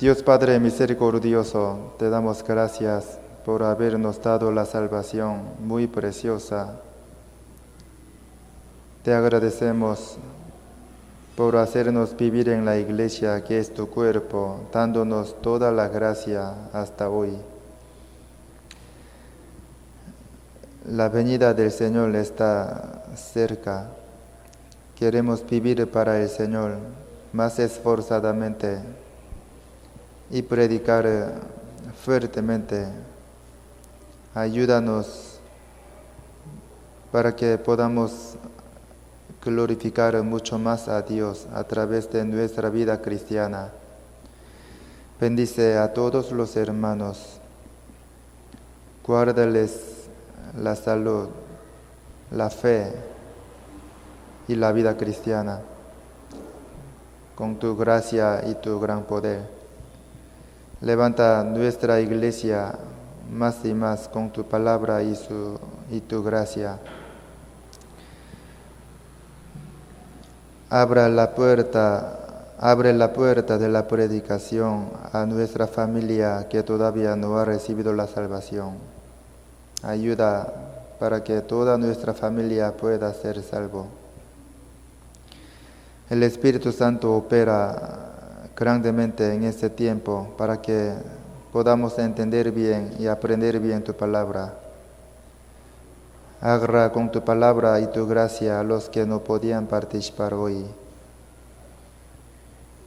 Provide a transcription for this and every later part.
Dios Padre misericordioso, te damos gracias por habernos dado la salvación muy preciosa. Te agradecemos por hacernos vivir en la iglesia que es tu cuerpo, dándonos toda la gracia hasta hoy. La venida del Señor está cerca. Queremos vivir para el Señor más esforzadamente y predicar fuertemente. Ayúdanos para que podamos glorificar mucho más a Dios a través de nuestra vida cristiana. Bendice a todos los hermanos. Guárdales la salud, la fe y la vida cristiana con tu gracia y tu gran poder. Levanta nuestra iglesia más y más con tu palabra y tu gracia. Abre la puerta de la predicación a nuestra familia que todavía no ha recibido la salvación. Ayuda para que toda nuestra familia pueda ser salvo. El Espíritu Santo opera grandemente en este tiempo para que podamos entender bien y aprender bien tu palabra. Agarra con tu palabra y tu gracia a los que no podían participar hoy.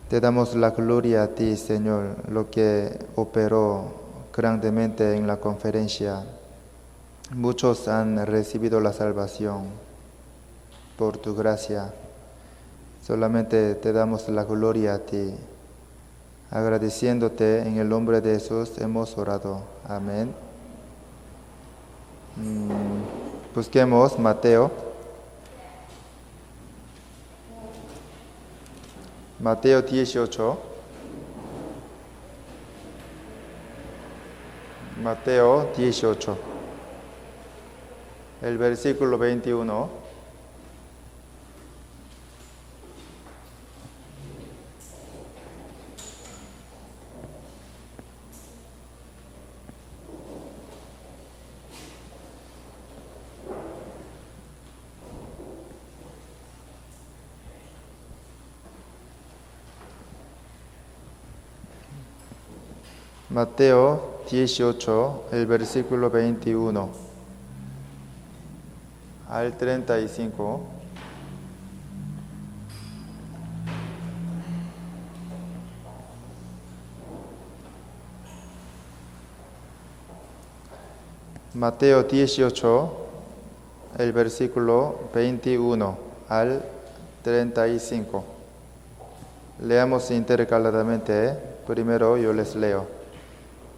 Te damos la gloria a ti, Señor, lo que operó grandemente en la conferencia. Muchos han recibido la salvación por tu gracia. Solamente te damos la gloria a ti. Agradeciéndote en el nombre de Jesús hemos orado. Amén. Busquemos Mateo. Mateo 18. Mateo 18. El versículo 21. Mateo 18, el versículo 21 al 35. Mateo 18, el versículo 21 al 35. Leamos intercaladamente. Primero yo les leo.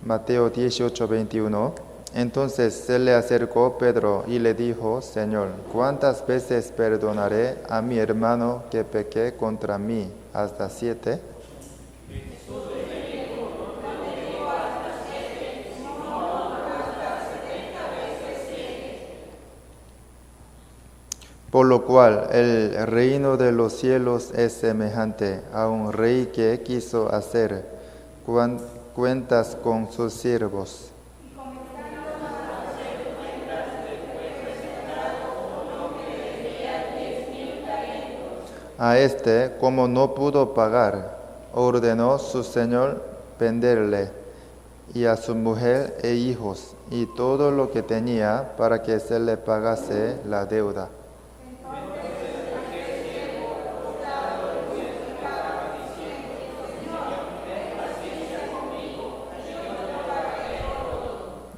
Mateo 18, 21. Entonces se le acercó Pedro y le dijo: Señor, ¿cuántas veces perdonaré a mi hermano que peque contra mí? ¿Hasta 7? Por lo cual el reino de los cielos es semejante a un rey que quiso hacer cuentas con sus siervos. A este, como no pudo pagar, ordenó su señor venderle, y a su mujer e hijos, y todo lo que tenía, para que se le pagase la deuda.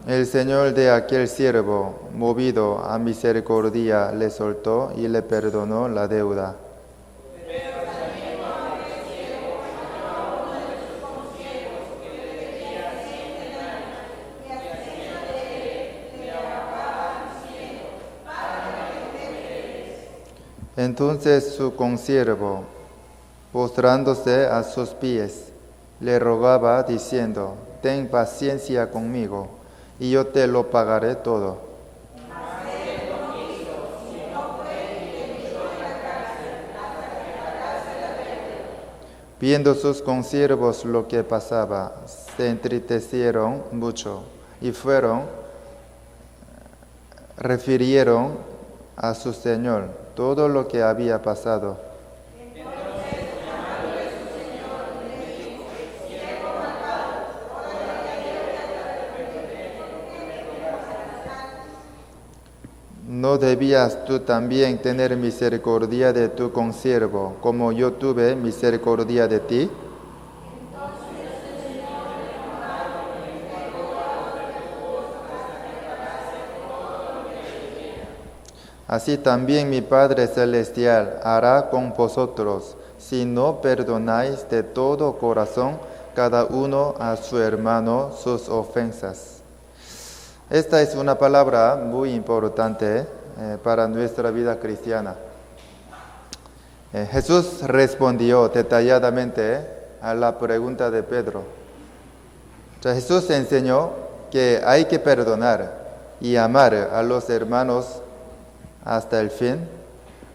El señor de aquel siervo, movido a misericordia, le soltó y le perdonó la deuda. Entonces su consiervo, postrándose a sus pies, le rogaba diciendo: Ten paciencia conmigo, y yo te lo pagaré todo. Viendo sus consiervos lo que pasaba, se entristecieron mucho y refirieron a su señor todo lo que había pasado. ¿No debías tú también tener misericordia de tu consiervo, como yo tuve misericordia de ti? Así también mi Padre Celestial hará con vosotros, si no perdonáis de todo corazón cada uno a su hermano sus ofensas. Esta es una palabra muy importante para nuestra vida cristiana. Jesús respondió detalladamente a la pregunta de Pedro. Jesús enseñó que hay que perdonar y amar a los hermanos hasta el fin,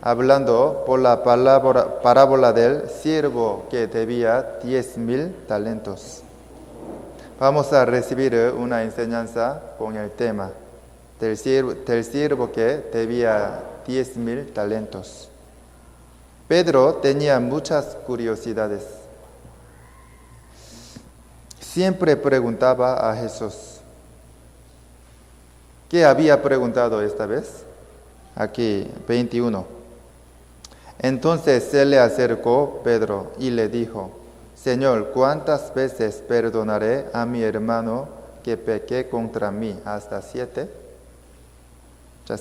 hablando por la parábola del siervo que debía 10,000 talentos. Vamos a recibir una enseñanza con el tema del siervo que debía 10,000 talentos. Pedro tenía muchas curiosidades. Siempre preguntaba a Jesús. ¿Qué había preguntado esta vez? Aquí, 21. Entonces se le acercó Pedro y le dijo: Señor, ¿cuántas veces perdonaré a mi hermano que peque contra mí? ¿Hasta 7?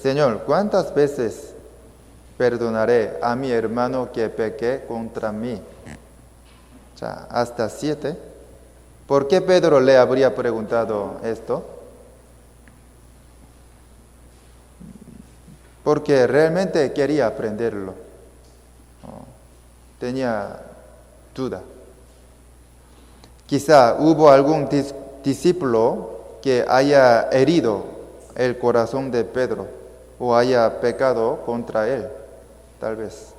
Señor, ¿cuántas veces perdonaré a mi hermano que peque contra mí? ¿Hasta 7? ¿Por qué Pedro le habría preguntado esto? Porque realmente quería aprenderlo. Tenía duda. Quizá hubo algún discípulo que haya herido el corazón de Pedro o haya pecado contra él, tal vez.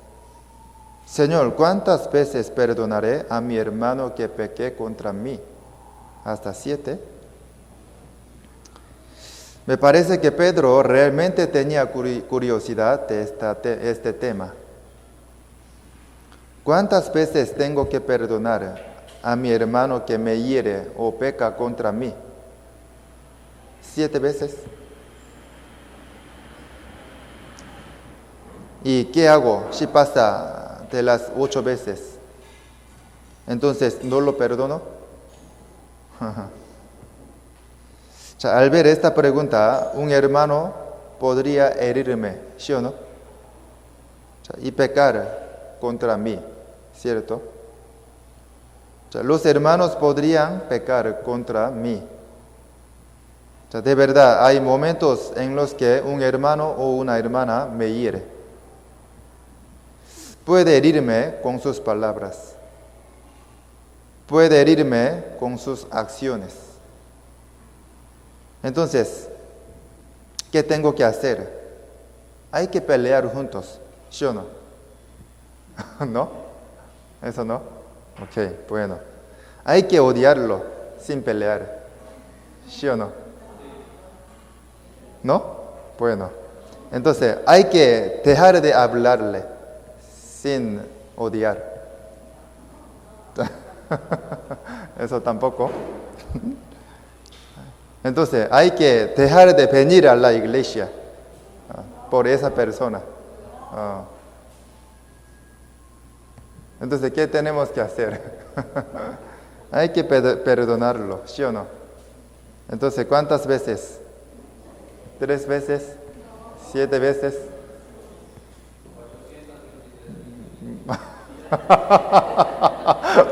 Señor, ¿cuántas veces perdonaré a mi hermano que peque contra mí? ¿Hasta 7? Me parece que Pedro realmente tenía curiosidad de este tema. ¿Cuántas veces tengo que perdonar a mi hermano que me hiere o peca contra mí? 7 veces. ¿Y qué hago si pasa de las 8 veces? Entonces, ¿no lo perdono? Al ver esta pregunta, un hermano podría herirme, ¿sí o no? Y pecar contra mí, ¿cierto? Los hermanos podrían pecar contra mí. De verdad, hay momentos en los que un hermano o una hermana me hiere. Puede herirme con sus palabras. Puede herirme con sus acciones. Entonces, ¿qué tengo que hacer? Hay que pelear juntos, ¿sí o no? ¿No? ¿Eso no? Ok, bueno. Hay que odiarlo sin pelear, ¿sí o no? ¿No? Bueno. Entonces, hay que dejar de hablarle sin odiar. Eso tampoco. Entonces, hay que dejar de venir a la iglesia por esa persona. Entonces, ¿qué tenemos que hacer? Hay que perdonarlo, ¿sí o no? Entonces, ¿cuántas veces? 3 veces, 7 veces.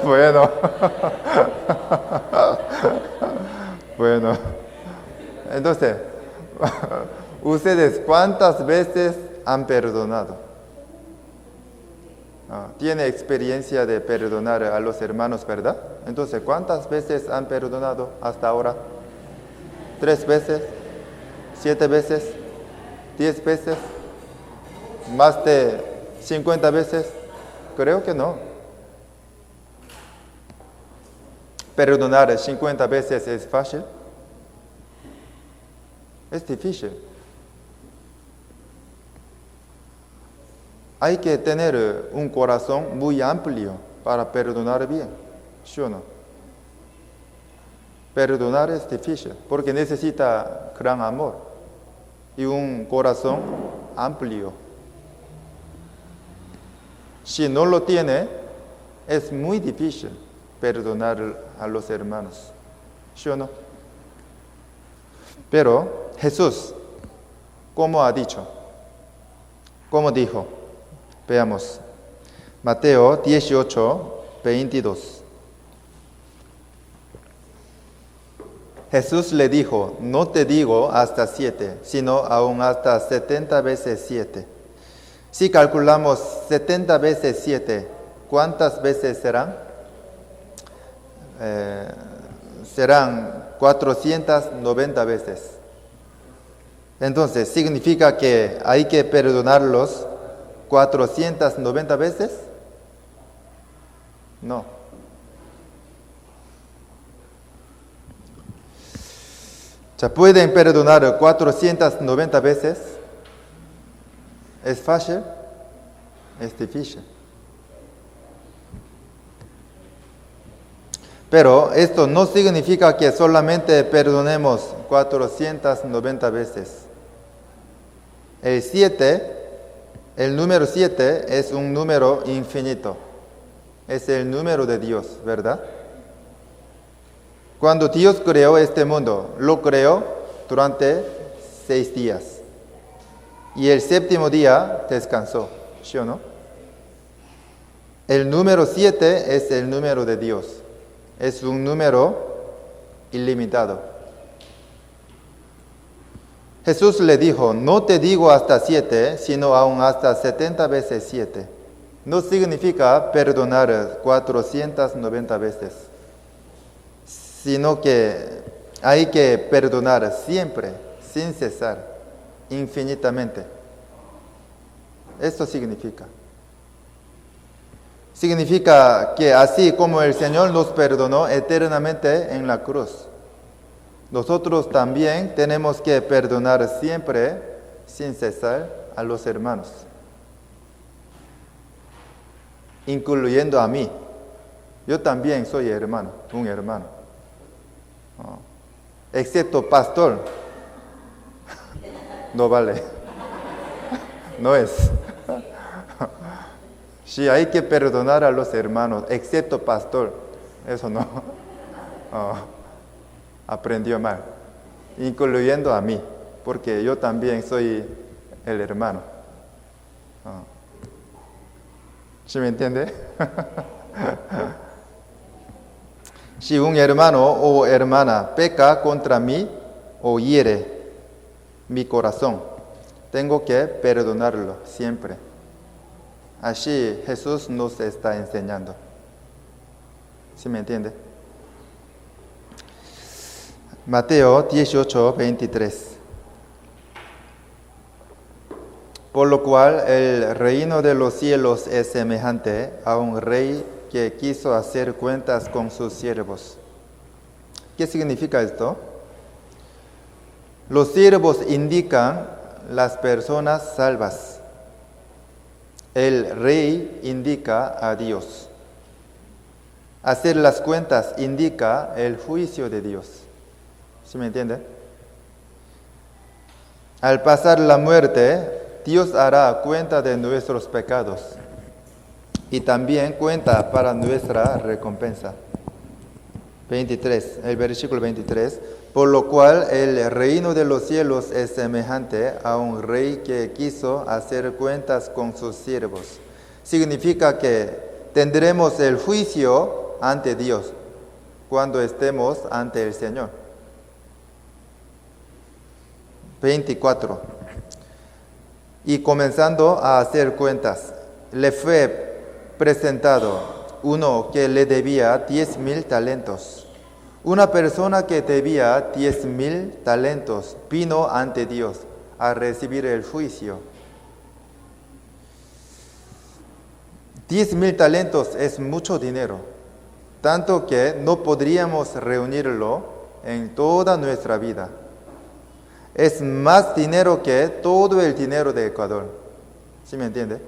Bueno. Bueno. Entonces, ¿ustedes cuántas veces han perdonado? Tiene experiencia de perdonar a los hermanos, ¿verdad? Entonces, ¿cuántas veces han perdonado hasta ahora? 3 veces, 7 veces, 10 veces, más de 50 veces. Creo que no. perdonar 50 veces es fácil. Es difícil. Hay que tener un corazón muy amplio para perdonar bien, ¿sí o no? Perdonar es difícil porque necesita gran amor y un corazón amplio. Si no lo tiene, es muy difícil perdonar a los hermanos, ¿sí o no? Pero Jesús, ¿cómo ha dicho? ¿Cómo dijo? Veamos. Mateo 18, 22. Jesús le dijo, no te digo hasta 7, sino aún hasta 70 veces 7. Si calculamos 70 veces 7, ¿cuántas veces serán? Serán 490 veces. Entonces, ¿significa que hay que perdonarlos 490 veces? No. ¿Pueden perdonar 490 veces? ¿Es fácil? Es difícil. Pero esto no significa que solamente perdonemos 490 veces. El número 7 es un número infinito. Es el número de Dios, ¿verdad? Cuando Dios creó este mundo, lo creó durante 6 días. Y el séptimo día descansó, ¿sí o no? El número 7 es el número de Dios. Es un número ilimitado. Jesús le dijo, no te digo hasta 7, sino aún hasta 70 veces 7. No significa perdonar 490 veces, sino que hay que perdonar siempre, sin cesar, infinitamente. Esto significa. Significa que así como el Señor nos perdonó eternamente en la cruz, nosotros también tenemos que perdonar siempre, sin cesar, a los hermanos, incluyendo a mí. Yo también soy hermano, un hermano. Excepto pastor, no vale, no es. Sí, hay que perdonar a los hermanos, excepto pastor, eso no. Aprendió mal, incluyendo a mí, porque yo también soy el hermano. ¿Sí me entiende? Si un hermano o hermana peca contra mí o hiere mi corazón, tengo que perdonarlo siempre. Así Jesús nos está enseñando. ¿Sí me entiende? Mateo 18, 23. Por lo cual el reino de los cielos es semejante a un rey que quiso hacer cuentas con sus siervos. ¿Qué significa esto? Los siervos indican las personas salvas. El rey indica a Dios. Hacer las cuentas indica el juicio de Dios. ¿Sí me entiende? Al pasar la muerte, Dios hará cuenta de nuestros pecados y también cuenta para nuestra recompensa. 23, el versículo 23. Por lo cual el reino de los cielos es semejante a un rey que quiso hacer cuentas con sus siervos. Significa que tendremos el juicio ante Dios cuando estemos ante el Señor. 24. Y comenzando a hacer cuentas, le fue presentado uno que le debía 10,000 talentos. Una persona que debía 10,000 talentos vino ante Dios a recibir el juicio. 10,000 talentos es mucho dinero. tanto que no podríamos reunirlo en toda nuestra vida. Es más dinero que todo el dinero de Ecuador. ¿Sí me entiende?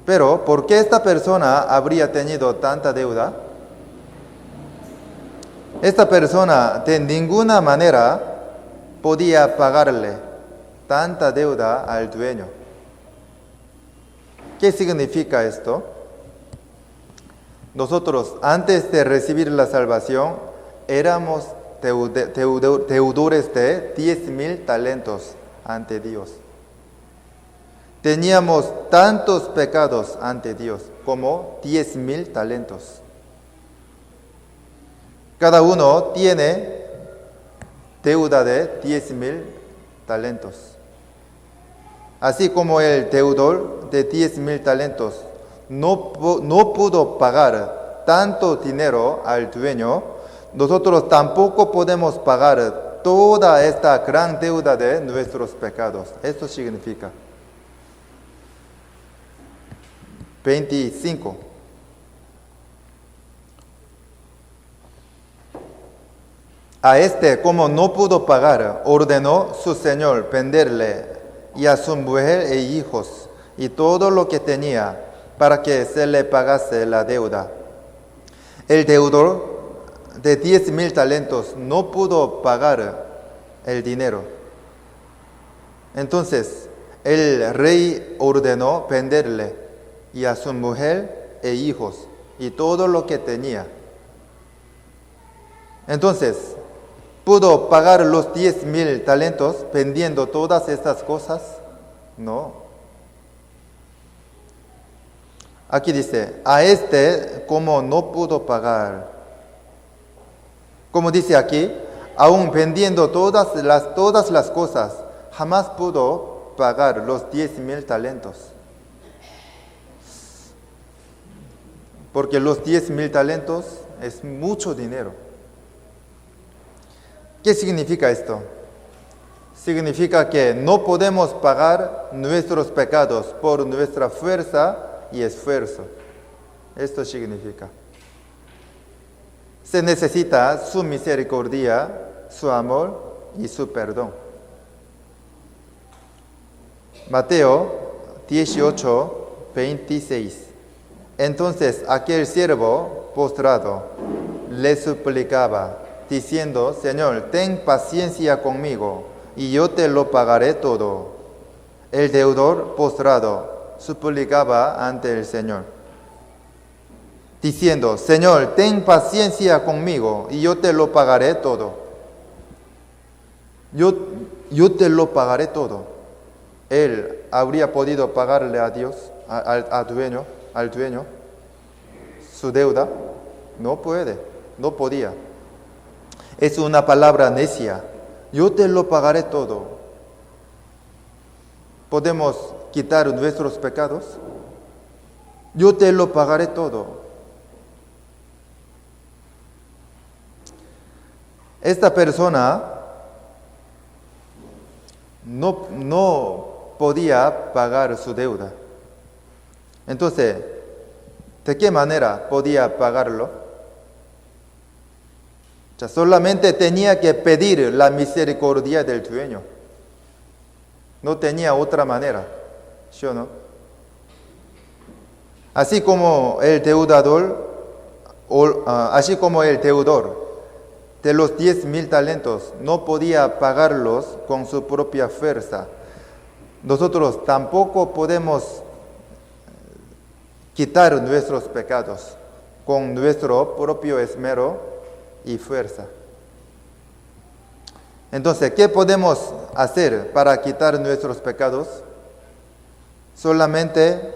Pero, ¿por qué esta persona habría tenido tanta deuda? Esta persona de ninguna manera podía pagarle tanta deuda al dueño. ¿Qué significa esto? Nosotros, antes de recibir la salvación, éramos deudores de 10,000 talentos ante Dios. Teníamos tantos pecados ante Dios como 10,000 talentos. Cada uno tiene deuda de 10,000 talentos. Así como el deudor de 10,000 talentos no pudo pagar tanto dinero al dueño, nosotros tampoco podemos pagar toda esta gran deuda de nuestros pecados. Esto significa 25. A este, como no pudo pagar, ordenó su señor venderle y a su mujer e hijos y todo lo que tenía para que se le pagase la deuda. El deudor de 10,000 talentos no pudo pagar el dinero. Entonces, el rey ordenó venderle y a su mujer e hijos y todo lo que tenía. Entonces, ¿pudo pagar los 10,000 talentos vendiendo todas estas cosas? No. Aquí dice, a este como no pudo pagar. Como dice aquí, aún vendiendo todas las cosas, jamás pudo pagar los 10,000 talentos. Porque los 10,000 talentos es mucho dinero. ¿Qué significa esto? Significa que no podemos pagar nuestros pecados por nuestra fuerza y esfuerzo. Esto significa. Se necesita su misericordia, su amor y su perdón. Mateo 18, 26. Entonces aquel siervo postrado le suplicaba, diciendo, Señor, ten paciencia conmigo, y yo te lo pagaré todo. El deudor postrado suplicaba ante el Señor, diciendo, Señor, ten paciencia conmigo, y yo te lo pagaré todo. Yo te lo pagaré todo. Él habría podido pagarle a Dios, al dueño, su deuda. No puede, no podía. Es una palabra necia. Yo te lo pagaré todo. ¿Podemos quitar nuestros pecados? Yo te lo pagaré todo. Esta persona no podía pagar su deuda. Entonces, ¿de qué manera podía pagarlo? Ya solamente tenía que pedir la misericordia del dueño. No tenía otra manera, ¿sí o no? Así como el deudor de los 10,000 talentos no podía pagarlos con su propia fuerza, nosotros tampoco podemos quitar nuestros pecados con nuestro propio esmero y fuerza. Entonces, ¿qué podemos hacer para quitar nuestros pecados? Solamente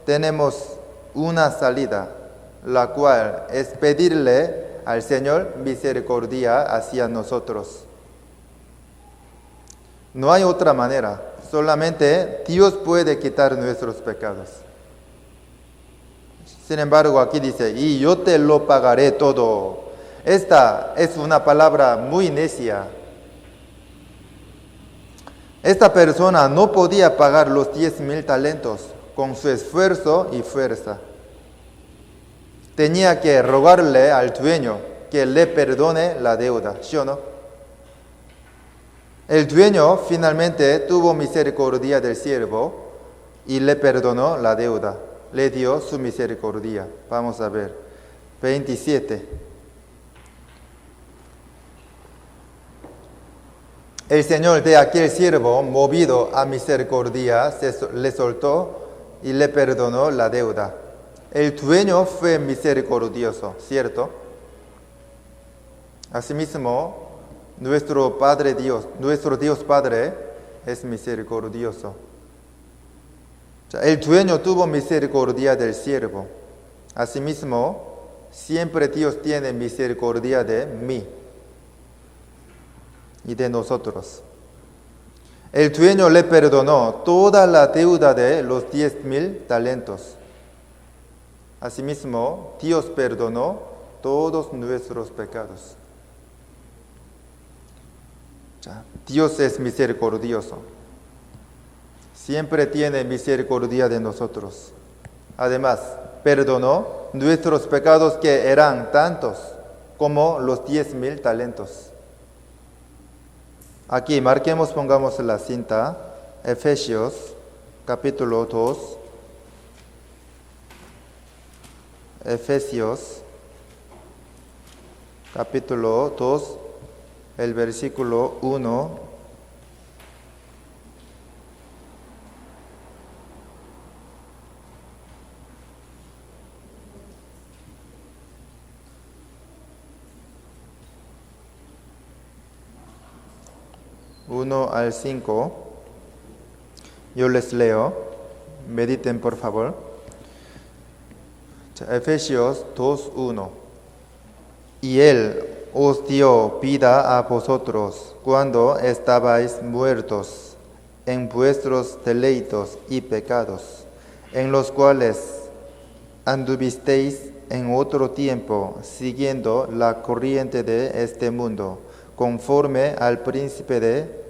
tenemos una salida, la cual es pedirle al Señor misericordia hacia nosotros. No hay otra manera, solamente Dios puede quitar nuestros pecados. Sin embargo, aquí dice, y yo te lo pagaré todo. Esta es una palabra muy necia. Esta persona no podía pagar los 10,000 talentos con su esfuerzo y fuerza. tenía que rogarle al dueño que le perdone la deuda, ¿sí o no? El dueño finalmente tuvo misericordia del siervo y le perdonó la deuda, le dio su misericordia. Vamos a ver, 27. El Señor de aquel siervo, movido a misericordia, le soltó y le perdonó la deuda. El dueño fue misericordioso, ¿cierto? Asimismo, nuestro Dios Padre es misericordioso. El dueño tuvo misericordia del siervo. Asimismo, siempre Dios tiene misericordia de mí y de nosotros. El dueño le perdonó toda la deuda de los 10,000 talentos. Asimismo, Dios perdonó todos nuestros pecados. Dios es misericordioso. Siempre tiene misericordia de nosotros. Además, perdonó nuestros pecados que eran tantos como los 10,000 talentos. Aquí pongamos la cinta, Efesios capítulo 2. Efesios capítulo 2, el versículo 1. Al 5. Yo les leo. Mediten, por favor. Efesios 2:1. Y Él os dio vida a vosotros cuando estabais muertos en vuestros deleitos y pecados, en los cuales anduvisteis en otro tiempo, siguiendo la corriente de este mundo, conforme al príncipe de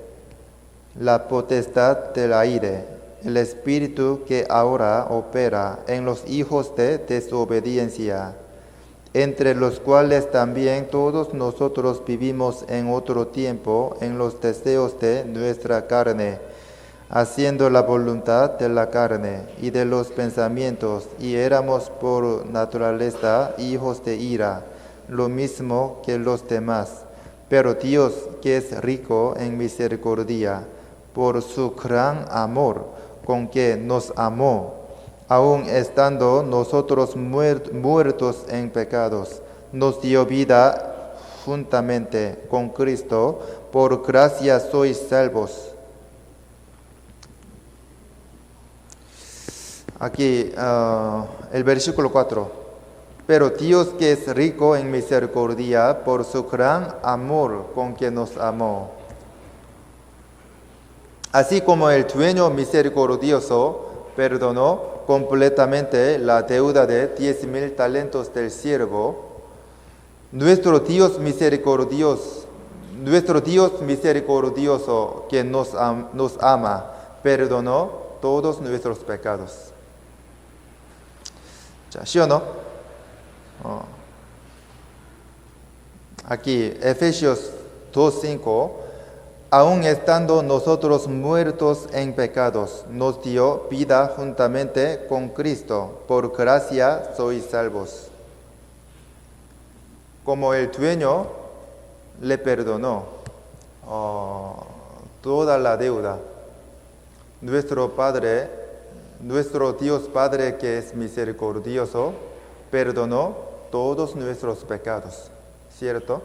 la potestad del aire, el espíritu que ahora opera en los hijos de desobediencia, entre los cuales también todos nosotros vivimos en otro tiempo en los deseos de nuestra carne, haciendo la voluntad de la carne y de los pensamientos, y éramos por naturaleza hijos de ira, lo mismo que los demás. Pero Dios, que es rico en misericordia, por su gran amor con que nos amó, aun estando nosotros muertos en pecados, nos dio vida juntamente con Cristo. Por gracia sois salvos. Aquí el versículo 4. Pero Dios, que es rico en misericordia, por su gran amor con que nos amó, así como el dueño misericordioso perdonó completamente la deuda de 10,000 talentos del siervo, nuestro Dios misericordioso que nos ama, perdonó todos nuestros pecados. ¿Sí o no? Aquí, Efesios 2:5. Aun estando nosotros muertos en pecados, nos dio vida juntamente con Cristo. Por gracia sois salvos. Como el dueño le perdonó toda la deuda, nuestro Dios Padre, que es misericordioso, perdonó todos nuestros pecados, ¿cierto?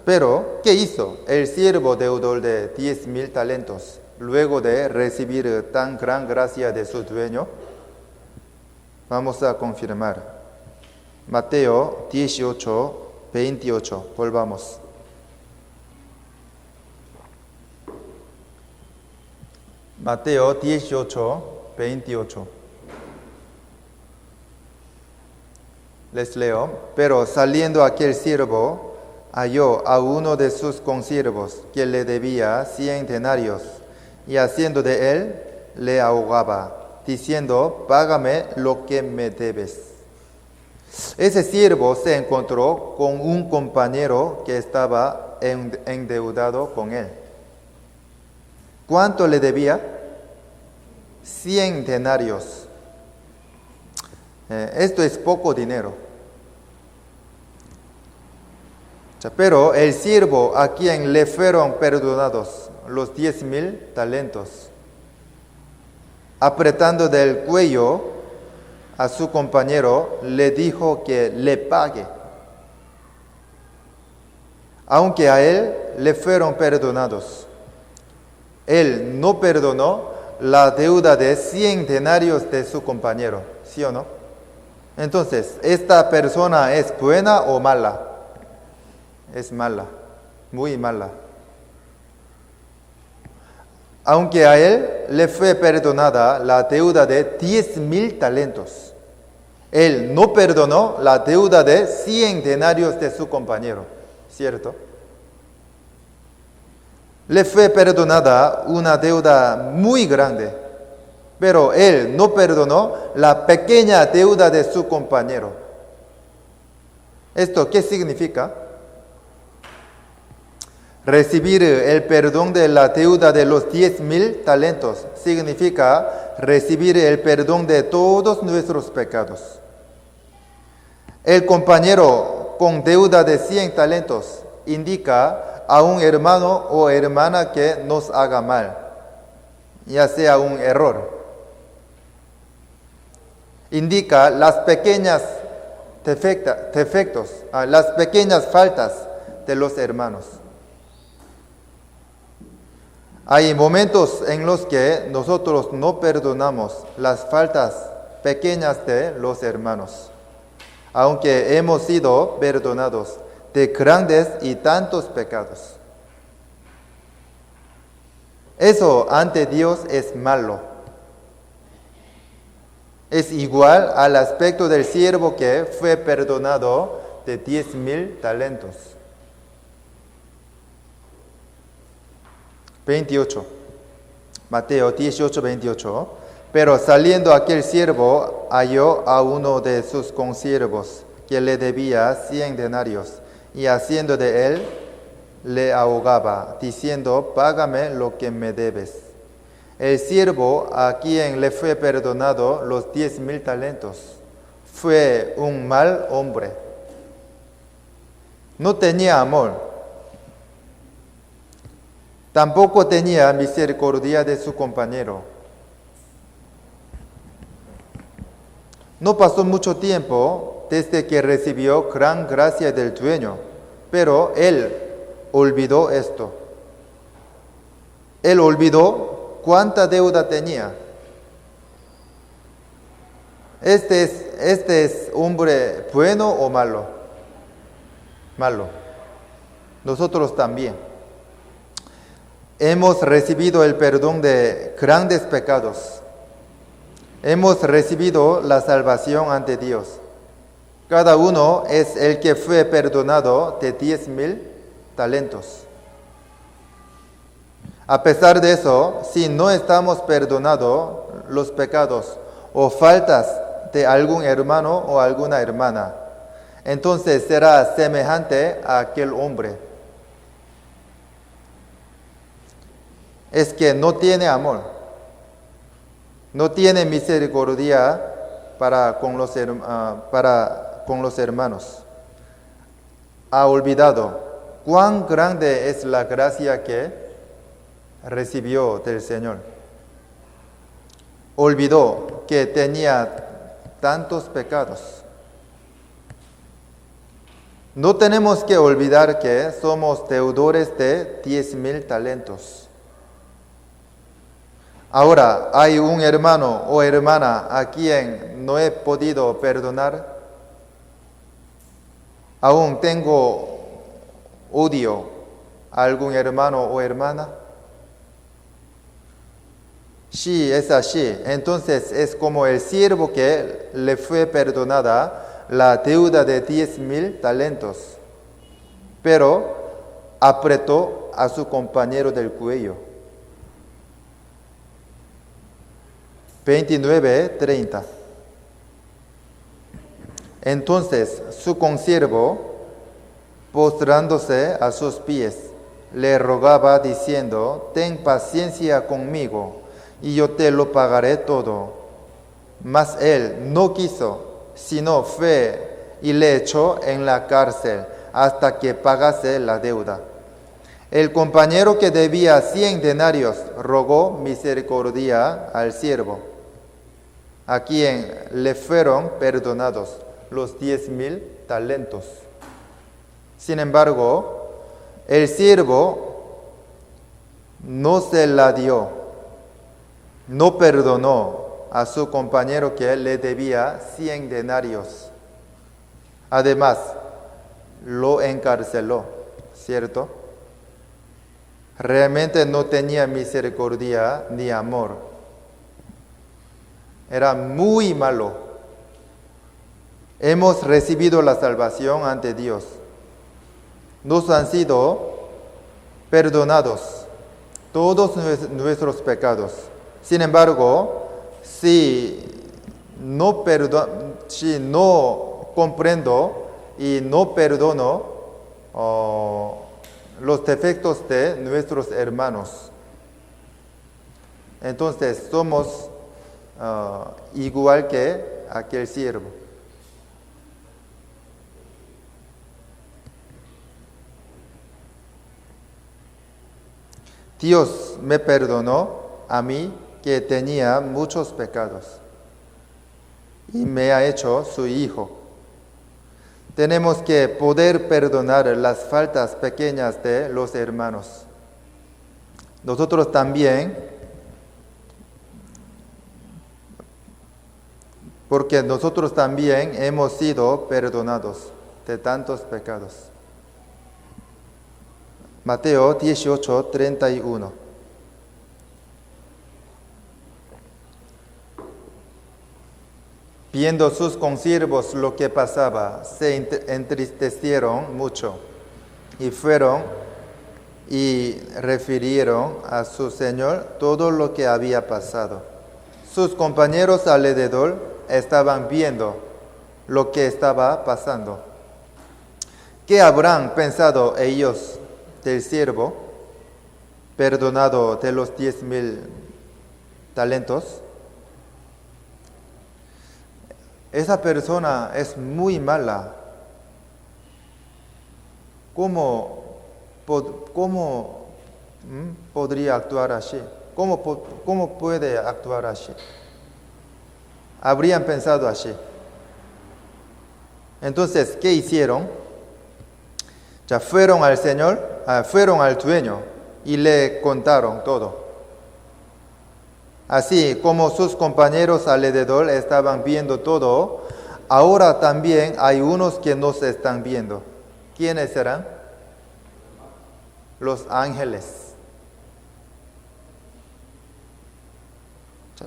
Pero, ¿qué hizo el siervo deudor de 10,000 talentos luego de recibir tan gran gracia de su dueño? Vamos a confirmar. Mateo 18:28. Volvamos. Mateo 18:28. Les leo. Pero saliendo aquel siervo, halló a uno de sus consiervos que le debía 100 denarios, y haciendo de él, le ahogaba, diciendo, págame lo que me debes. Ese siervo se encontró con un compañero que estaba endeudado con él. ¿Cuánto le debía? 100 denarios. Esto es poco dinero. Pero el siervo a quien le fueron perdonados los 10,000 talentos, apretando del cuello a su compañero, le dijo que le pague. Aunque a él le fueron perdonados, él no perdonó la deuda de 100 denarios de su compañero, ¿sí o no? Entonces, ¿esta persona es buena o mala? Es mala, muy mala. Aunque a él le fue perdonada la deuda de 10,000 talentos, él no perdonó la deuda de 100 denarios de su compañero, ¿cierto? Le fue perdonada una deuda muy grande, pero él no perdonó la pequeña deuda de su compañero. ¿Esto qué significa? Recibir el perdón de la deuda de los 10,000 talentos significa recibir el perdón de todos nuestros pecados. El compañero con deuda de 100 talentos indica a un hermano o hermana que nos haga mal, ya sea un error. Indica las pequeñas defectos, las pequeñas faltas de los hermanos. Hay momentos en los que nosotros no perdonamos las faltas pequeñas de los hermanos, aunque hemos sido perdonados de grandes y tantos pecados. Eso ante Dios es malo. Es igual al aspecto del siervo que fue perdonado de 10,000 talentos. 28. Mateo 18, 28. Pero saliendo aquel siervo, halló a uno de sus consiervos que le debía 100 denarios, y haciendo de él, le ahogaba, diciendo, págame lo que me debes. El siervo a quien le fue perdonado los 10,000 talentos fue un mal hombre. No tenía amor. Tampoco tenía misericordia de su compañero. No pasó mucho tiempo desde que recibió gran gracia del dueño, pero él olvidó esto. Él olvidó cuánta deuda tenía. ¿Este es hombre bueno o malo? Malo. Nosotros también. Hemos recibido el perdón de grandes pecados. Hemos recibido la salvación ante Dios. Cada uno es el que fue perdonado de 10,000 talentos. A pesar de eso, si no estamos perdonados los pecados o faltas de algún hermano o alguna hermana, entonces será semejante a aquel hombre. Es que no tiene amor, no tiene misericordia para con los hermanos. Ha olvidado cuán grande es la gracia que recibió del Señor. Olvidó que tenía tantos pecados. No tenemos que olvidar que somos deudores de 10,000 talentos. Ahora, ¿hay un hermano o hermana a quien no he podido perdonar? ¿Aún tengo odio a algún hermano o hermana? Si es así, entonces es como el siervo que le fue perdonada la deuda de 10,000 talentos, pero apretó a su compañero del cuello. 29:30. Entonces su consiervo, postrándose a sus pies, le rogaba diciendo: ten paciencia conmigo, y yo te lo pagaré todo. Mas él no quiso, sino fue y le echó en la cárcel hasta que pagase la deuda. El compañero que debía 100 denarios rogó misericordia al siervo, a quien le fueron perdonados los 10,000 talentos. Sin embargo, el siervo no se la dio, no perdonó a su compañero que le debía 100 denarios. Además, lo encarceló, ¿cierto? Realmente no tenía misericordia ni amor. Era muy malo. Hemos recibido la salvación ante Dios. Nos han sido perdonados todos nuestros pecados. Sin embargo, si no comprendo y no perdono los defectos de nuestros hermanos, entonces somos igual que aquel siervo. Dios me perdonó a mí, que tenía muchos pecados, y me ha hecho su hijo. Tenemos que poder perdonar las faltas pequeñas de los hermanos. Nosotros también, porque nosotros también hemos sido perdonados de tantos pecados. Mateo 18:31. Viendo sus consiervos lo que pasaba, se entristecieron mucho y fueron y refirieron a su señor todo lo que había pasado. Sus compañeros alrededor estaban viendo lo que estaba pasando. ¿Qué habrán pensado ellos del siervo perdonado de los 10,000 talentos? Esa persona es muy mala. ¿Cómo podría actuar así? ¿Cómo puede actuar así? Habrían pensado así. Entonces, ¿qué hicieron? Ya fueron al Señor, fueron al dueño y le contaron todo. Así como sus compañeros alrededor estaban viendo todo, ahora también hay unos que nos están viendo. ¿Quiénes serán? Los ángeles.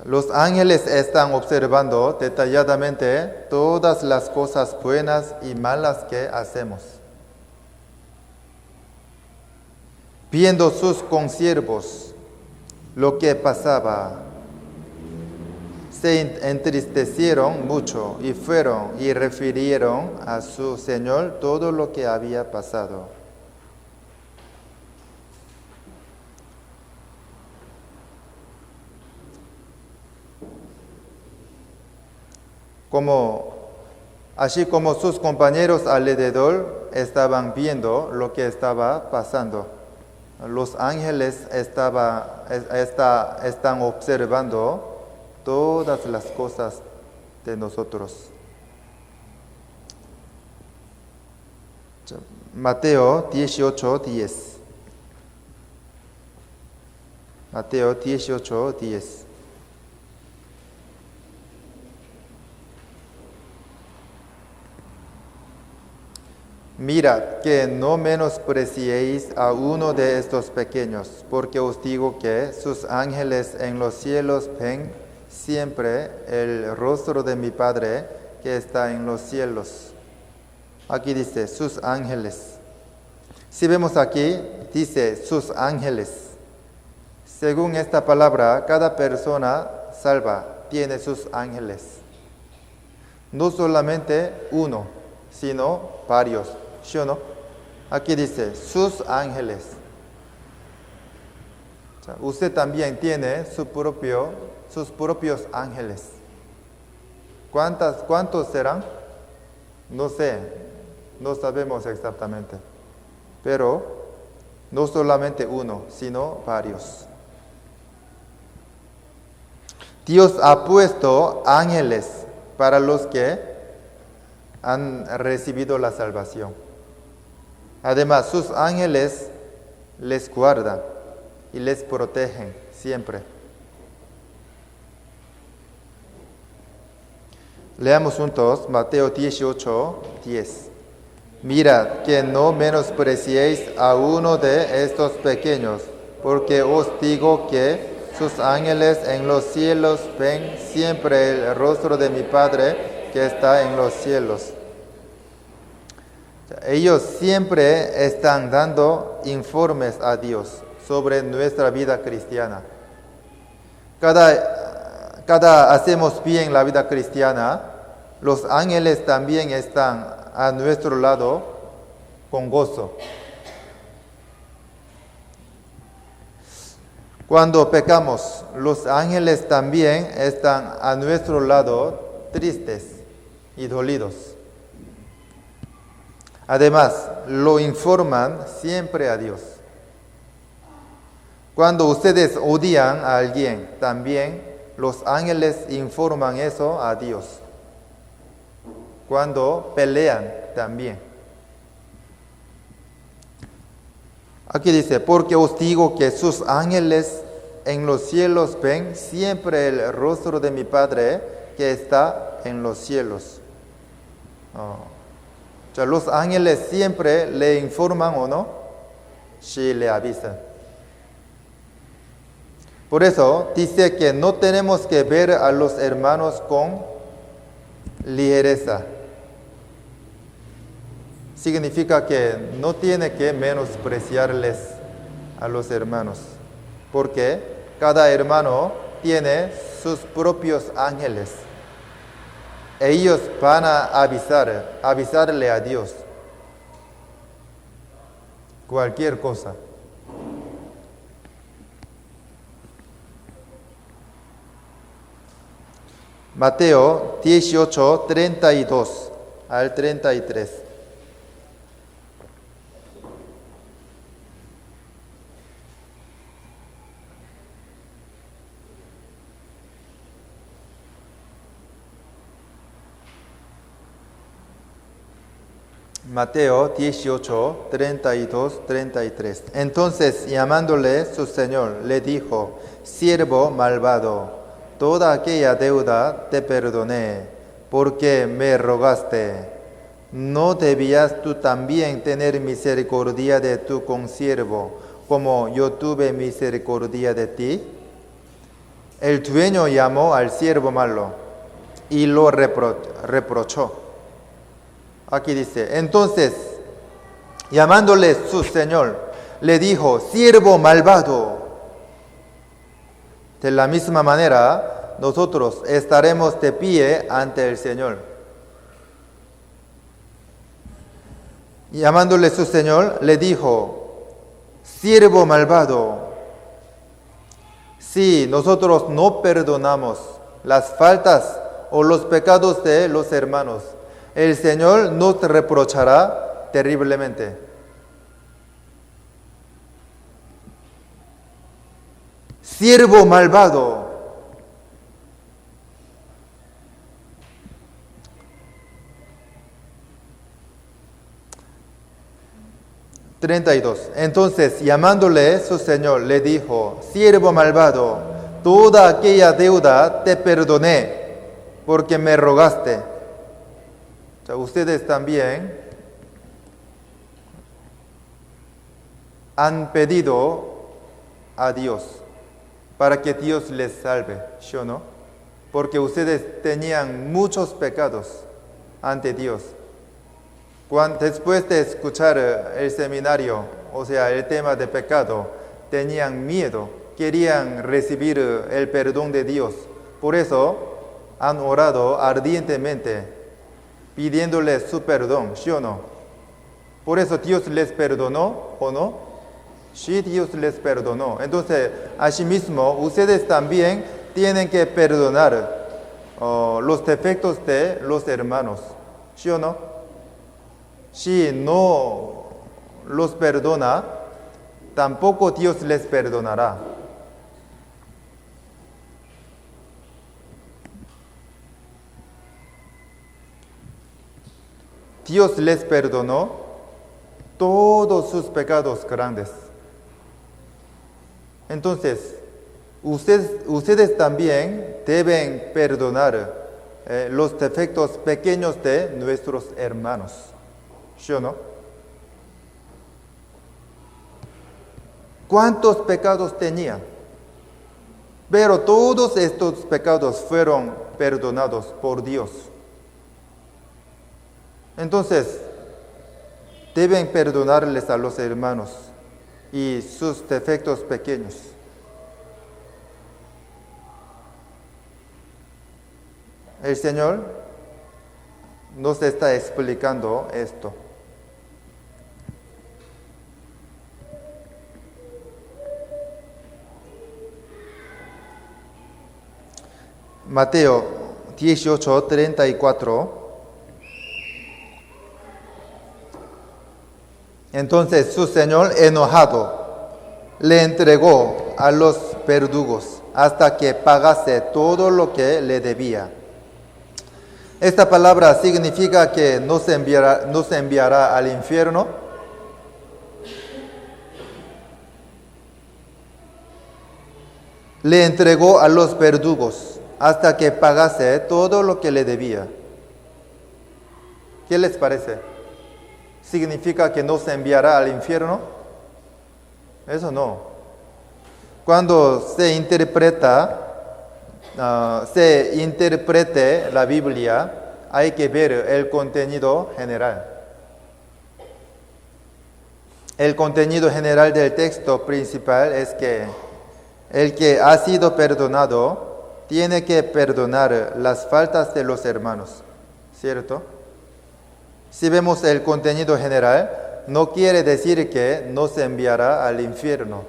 Los ángeles están observando detalladamente todas las cosas buenas y malas que hacemos. Viendo sus consiervos lo que pasaba, se entristecieron mucho y fueron y refirieron a su señor todo lo que había pasado. Así como sus compañeros alrededor estaban viendo lo que estaba pasando, los ángeles están observando todas las cosas de nosotros. Mateo 18:10. Mateo 18:10. Mirad que no menospreciéis a uno de estos pequeños, porque os digo que sus ángeles en los cielos ven siempre el rostro de mi Padre que está en los cielos. Aquí dice sus ángeles. Si vemos aquí, dice sus ángeles. Según esta palabra, cada persona salva tiene sus ángeles. No solamente uno, sino varios. ¿Sí o no? Aquí dice, sus ángeles. O sea, usted también tiene sus propios ángeles. ¿Cuántos serán? No sé, no sabemos exactamente. Pero no solamente uno, sino varios. Dios ha puesto ángeles para los que han recibido la salvación. Además, sus ángeles les guardan y les protegen siempre. Leamos juntos Mateo 18, 10. Mirad que no menospreciéis a uno de estos pequeños, porque os digo que sus ángeles en los cielos ven siempre el rostro de mi Padre que está en los cielos. Ellos siempre están dando informes a Dios sobre nuestra vida cristiana. Cada hacemos bien la vida cristiana, los ángeles también están a nuestro lado con gozo. Cuando pecamos, los ángeles también están a nuestro lado tristes y dolidos. Además, lo informan siempre a Dios. Cuando ustedes odian a alguien, también los ángeles informan eso a Dios. Cuando pelean, también. Aquí dice, porque os digo que sus ángeles en los cielos ven siempre el rostro de mi Padre que está en los cielos. O sea, los ángeles siempre le informan o no, si le avisan. Por eso dice que no tenemos que ver a los hermanos con ligereza. Significa que no tiene que menospreciarles a los hermanos, porque cada hermano tiene sus propios ángeles. Ellos van a avisarle a Dios cualquier cosa. Mateo 18, 32 al 33. Mateo 18, 32, 33. Entonces, llamándole su señor, le dijo, siervo malvado, toda aquella deuda te perdoné, porque me rogaste. ¿No debías tú también tener misericordia de tu consiervo, como yo tuve misericordia de ti? El dueño llamó al siervo malo y lo reprochó. Aquí dice, entonces, llamándole su señor, le dijo, siervo malvado. De la misma manera, nosotros estaremos de pie ante el Señor. Llamándole su señor, le dijo, siervo malvado. Si nosotros no perdonamos las faltas o los pecados de los hermanos, el Señor nos reprochará terriblemente. Siervo malvado. (32) Entonces, llamándole su Señor, le dijo, siervo malvado, toda aquella deuda te perdoné, porque me rogaste. O sea, ustedes también han pedido a Dios para que Dios les salve, ¿sí o no? Porque ustedes tenían muchos pecados ante Dios. Después de escuchar el seminario, o sea, el tema de pecado, tenían miedo, querían recibir el perdón de Dios, Por eso han orado ardientemente, pidiéndoles su perdón, ¿sí o no? Por eso Dios les perdonó, ¿o no? Sí, Dios les perdonó. Entonces, asimismo, ustedes también tienen que perdonar los defectos de los hermanos, ¿sí o no? Si no los perdona, tampoco Dios les perdonará. Dios les perdonó todos sus pecados grandes. Entonces, ustedes también deben perdonar los defectos pequeños de nuestros hermanos. ¿Sí o no? ¿Cuántos pecados tenía? Pero todos estos pecados fueron perdonados por Dios. Entonces, deben perdonarles a los hermanos y sus defectos pequeños. El Señor nos está explicando esto. Mateo 18:34. Entonces su Señor, enojado, le entregó a los verdugos hasta que pagase todo lo que le debía. Esta palabra significa que no se enviará al infierno. Le entregó a los verdugos hasta que pagase todo lo que le debía. ¿Qué les parece? ¿Significa que no se enviará al infierno? Eso no. Cuando se interprete la Biblia, hay que ver el contenido general. El contenido general del texto principal es que el que ha sido perdonado tiene que perdonar las faltas de los hermanos, ¿cierto? Si vemos el contenido general, no quiere decir que nos enviará al infierno,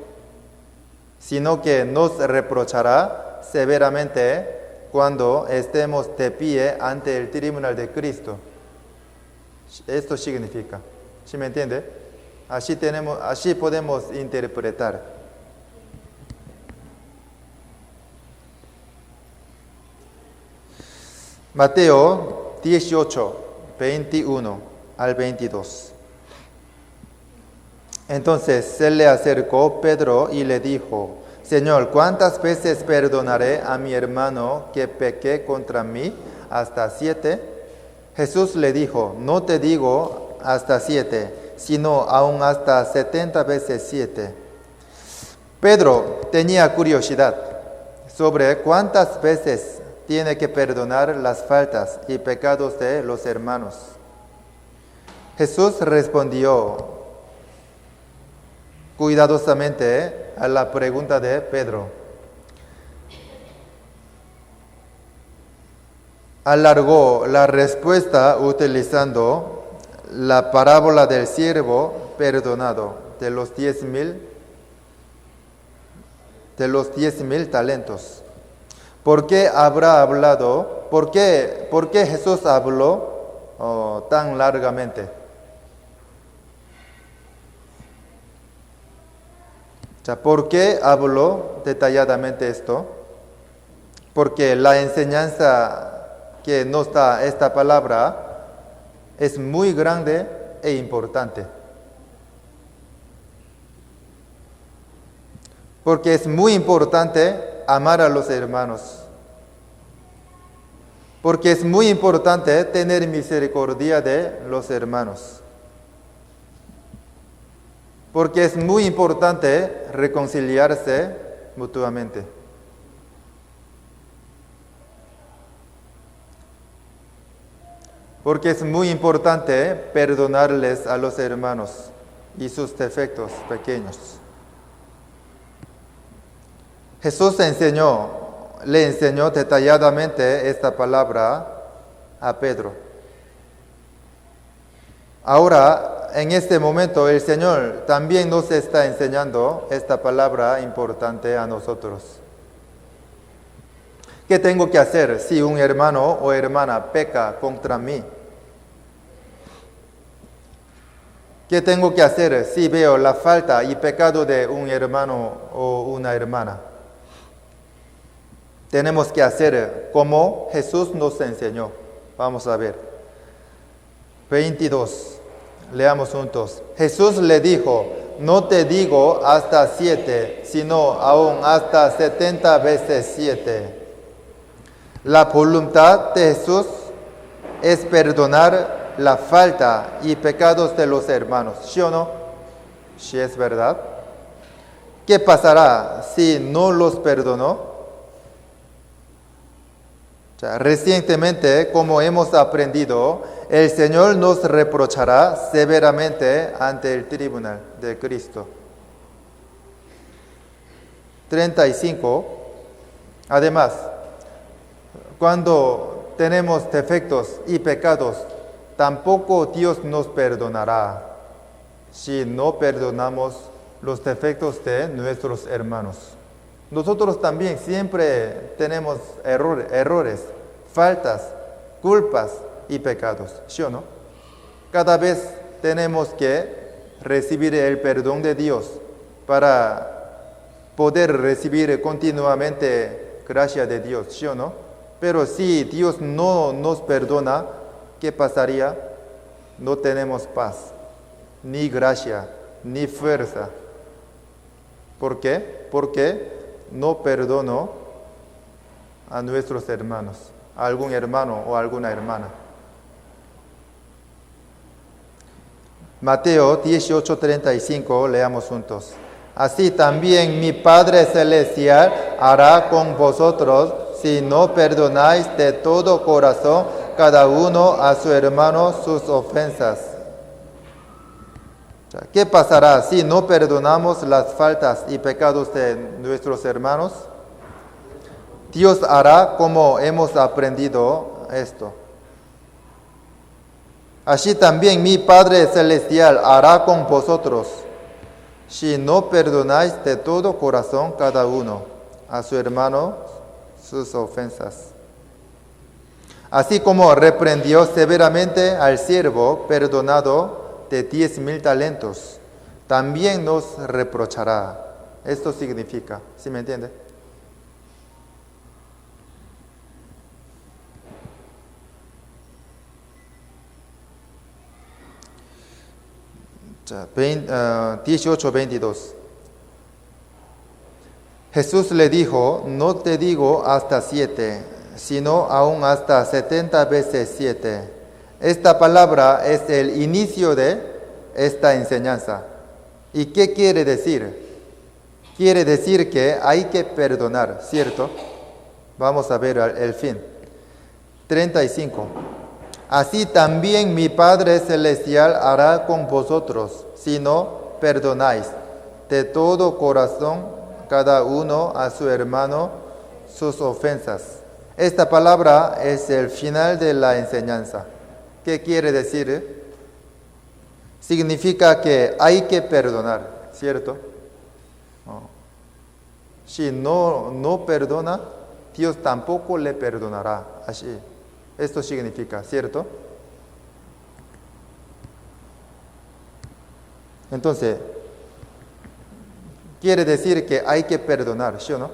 sino que nos reprochará severamente cuando estemos de pie ante el tribunal de Cristo. Esto significa, ¿sí me entiende? Así podemos interpretar. Mateo 18:21 al 22. Entonces se le acercó Pedro y le dijo: Señor, ¿cuántas veces perdonaré a mi hermano que peque contra mí? ¿Hasta 7? Jesús le dijo: No te digo hasta 7, sino aún hasta 70 veces 7. Pedro tenía curiosidad sobre cuántas veces tiene que perdonar las faltas y pecados de los hermanos. Jesús respondió cuidadosamente a la pregunta de Pedro. Alargó la respuesta utilizando la parábola del siervo perdonado de los 10,000 talentos. ¿Por qué habrá hablado? ¿Por qué Jesús habló tan largamente? ¿Por qué habló detalladamente esto? Porque la enseñanza que nos da esta palabra es muy grande e importante. Porque es muy importante amar a los hermanos. Porque es muy importante tener misericordia de los hermanos. Porque es muy importante reconciliarse mutuamente. Porque es muy importante perdonarles a los hermanos y sus defectos pequeños. Jesús enseñó le enseñó detalladamente esta palabra a Pedro. Ahora, en este momento, el Señor también nos está enseñando esta palabra importante a nosotros. ¿Qué tengo que hacer si un hermano o hermana peca contra mí? ¿Qué tengo que hacer si veo la falta y pecado de un hermano o una hermana? Tenemos que hacer como Jesús nos enseñó. Vamos a ver. 22. Leamos juntos. Jesús le dijo, no te digo hasta 7, sino aún hasta 70 veces 7. La voluntad de Jesús es perdonar la falta y pecados de los hermanos, ¿sí o no? Sí, es verdad. ¿Qué pasará si no los perdonó? Recientemente, como hemos aprendido, el Señor nos reprochará severamente ante el tribunal de Cristo. 35. Además, cuando tenemos defectos y pecados, tampoco Dios nos perdonará si no perdonamos los defectos de nuestros hermanos. Nosotros también siempre tenemos errores, faltas, culpas y pecados, ¿sí o no? Cada vez tenemos que recibir el perdón de Dios para poder recibir continuamente gracia de Dios, ¿sí o no? Pero si Dios no nos perdona, ¿qué pasaría? No tenemos paz, ni gracia, ni fuerza. ¿Por qué? Porque no perdono a nuestros hermanos, a algún hermano o alguna hermana. Mateo 18:35, leamos juntos. Así también mi Padre Celestial hará con vosotros si no perdonáis de todo corazón cada uno a su hermano sus ofensas. ¿Qué pasará si no perdonamos las faltas y pecados de nuestros hermanos? Dios hará como hemos aprendido esto. Así también mi Padre Celestial hará con vosotros si no perdonáis de todo corazón cada uno a su hermano sus ofensas. Así como reprendió severamente al siervo perdonado de 10,000 talentos, también nos reprochará. Esto significa, ¿sí me entiende? Ya, 18:22. Jesús le dijo, no te digo hasta 7, sino aún hasta 70 veces 7. Esta palabra es el inicio de esta enseñanza. ¿Y qué quiere decir? Quiere decir que hay que perdonar, ¿cierto? Vamos a ver el fin. 35. Así también mi Padre Celestial hará con vosotros, si no perdonáis de todo corazón cada uno a su hermano sus ofensas. Esta palabra es el final de la enseñanza. ¿Qué quiere decir? Significa que hay que perdonar, ¿cierto? Si no perdona, Dios tampoco le perdonará. Así. Esto significa, ¿cierto? Entonces, quiere decir que hay que perdonar, ¿sí o no?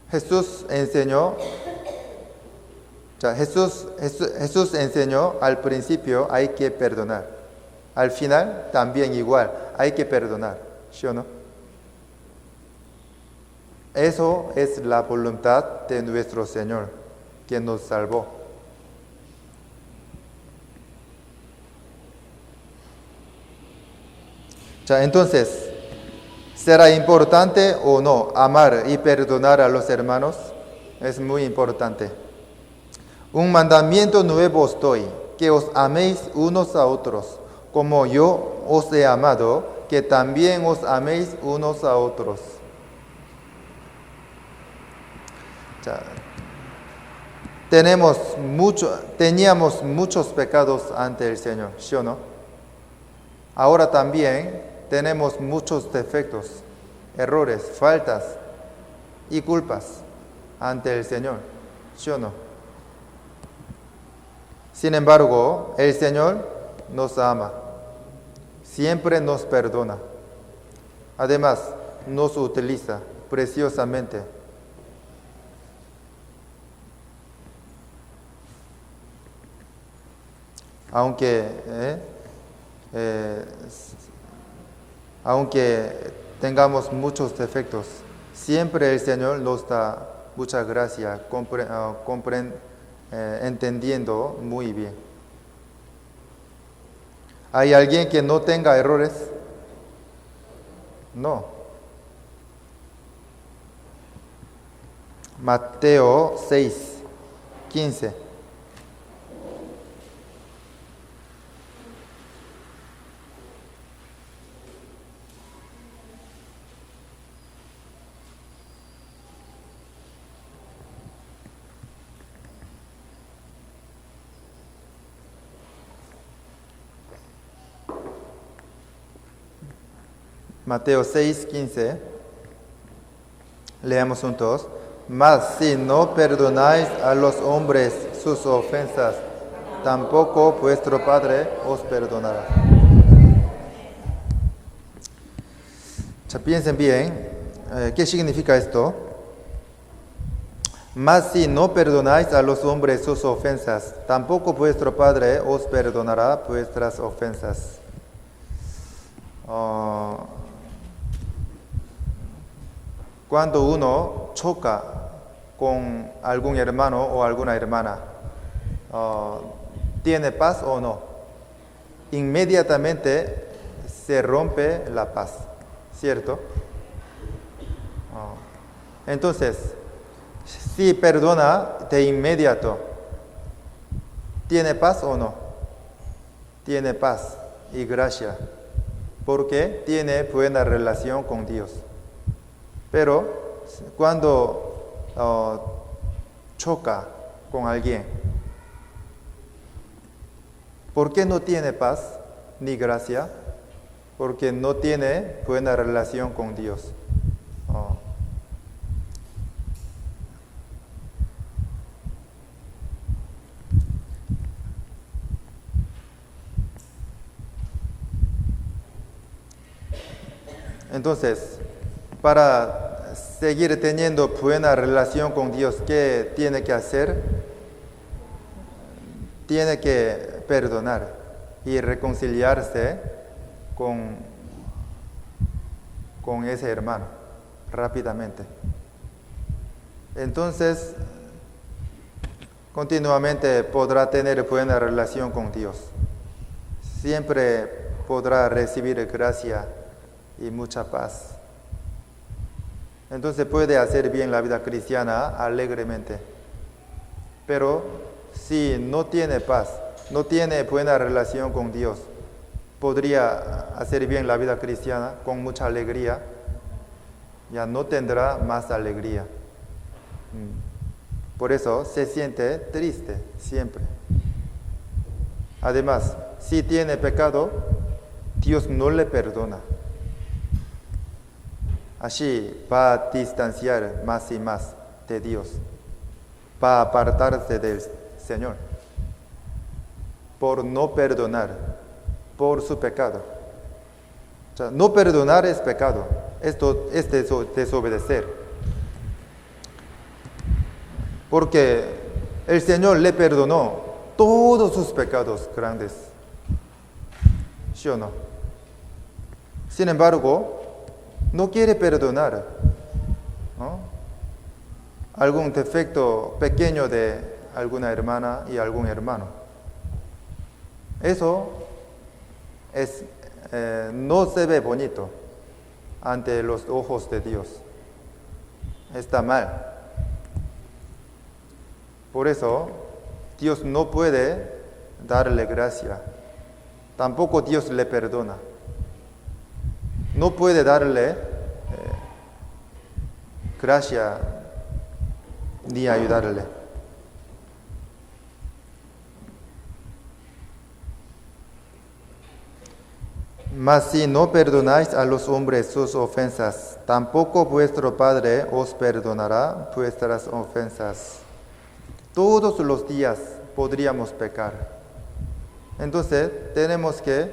Jesús enseñó, Jesús enseñó al principio hay que perdonar. Al final también igual, hay que perdonar, ¿sí o no? Eso es la voluntad de nuestro Señor, quien nos salvó. Entonces, ¿será importante o no amar y perdonar a los hermanos? Es muy importante. Un mandamiento nuevo os doy, que os améis unos a otros, como yo os he amado, que también os améis unos a otros. sea, teníamos muchos pecados ante el Señor, ¿sí o no? Ahora también tenemos muchos defectos, errores, faltas y culpas ante el Señor, ¿sí o no? Sin embargo, el Señor nos ama, siempre nos perdona. Además, nos utiliza preciosamente. Aunque tengamos muchos defectos, siempre el Señor nos da mucha gracia, entendiendo muy bien. ¿Hay alguien que no tenga errores? No. Mateo 6, 15. Mateo 6, 15. Leamos juntos. Mas si no perdonáis a los hombres sus ofensas, tampoco vuestro Padre os perdonará. Piensen bien, ¿qué significa esto? Mas si no perdonáis a los hombres sus ofensas, tampoco vuestro Padre os perdonará vuestras ofensas. Cuando uno choca con algún hermano o alguna hermana, ¿tiene paz o no? Inmediatamente se rompe la paz, ¿cierto? Entonces, si perdona de inmediato, ¿tiene paz o no? Tiene paz y gracia, porque tiene buena relación con Dios. Pero cuando choca con alguien, ¿por qué no tiene paz ni gracia? Porque no tiene buena relación con Dios. Entonces, para seguir teniendo buena relación con Dios, ¿qué tiene que hacer? Tiene que perdonar y reconciliarse con ese hermano rápidamente. Entonces, continuamente podrá tener buena relación con Dios. Siempre podrá recibir gracia y mucha paz. Entonces puede hacer bien la vida cristiana alegremente. Pero si no tiene paz, no tiene buena relación con Dios, podría hacer bien la vida cristiana con mucha alegría, ya no tendrá más alegría. Por eso se siente triste siempre. Además, si tiene pecado, Dios no le perdona. Así va a distanciar más y más de Dios, va a apartarse del Señor por no perdonar, por su pecado. O sea, no perdonar es pecado, esto es desobedecer. Porque el Señor le perdonó todos sus pecados grandes, ¿sí o no? Sin embargo, no quiere perdonar, ¿no?, algún defecto pequeño de alguna hermana y algún hermano. Eso no se ve bonito ante los ojos de Dios. Está mal. Por eso, Dios no puede darle gracia. Tampoco Dios le perdona. No puede darle gracia ni ayudarle. Mas si no perdonáis a los hombres sus ofensas, tampoco vuestro Padre os perdonará vuestras ofensas. Todos los días podríamos pecar. Entonces tenemos que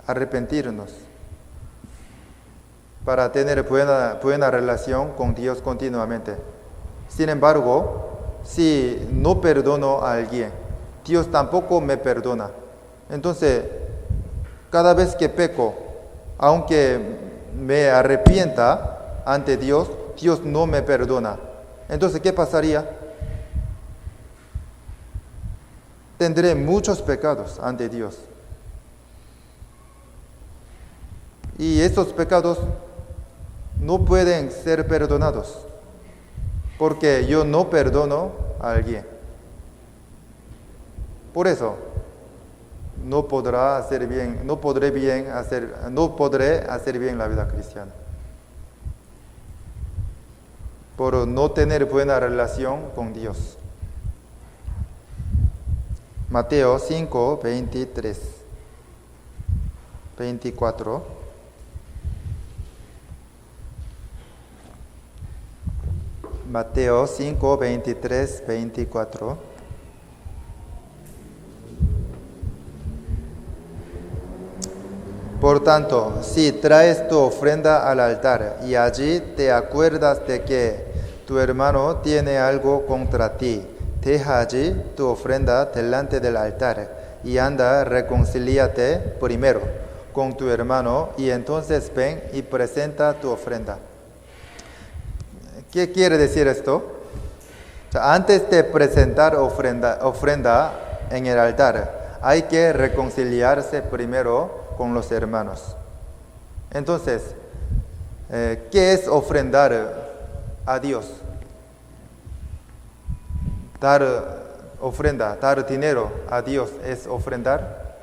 arrepentirnos para tener buena relación con Dios continuamente. Sin embargo, si no perdono a alguien, Dios tampoco me perdona. Entonces, cada vez que peco, aunque me arrepienta ante Dios, Dios no me perdona. Entonces, ¿qué pasaría? Tendré muchos pecados ante Dios. Y estos pecados no pueden ser perdonados, porque yo no perdono a alguien. Por eso, no podré hacer bien la vida cristiana. Por no tener buena relación con Dios. Mateo 5, 23, 24. Mateo 5, 23, 24. Por tanto, si traes tu ofrenda al altar y allí te acuerdas de que tu hermano tiene algo contra ti, deja allí tu ofrenda delante del altar y anda, reconcíliate primero con tu hermano y entonces ven y presenta tu ofrenda. ¿Qué quiere decir esto? Antes de presentar ofrenda en el altar, hay que reconciliarse primero con los hermanos. Entonces, ¿qué es ofrendar a Dios? Dar ofrenda, dar dinero a Dios, ¿es ofrendar?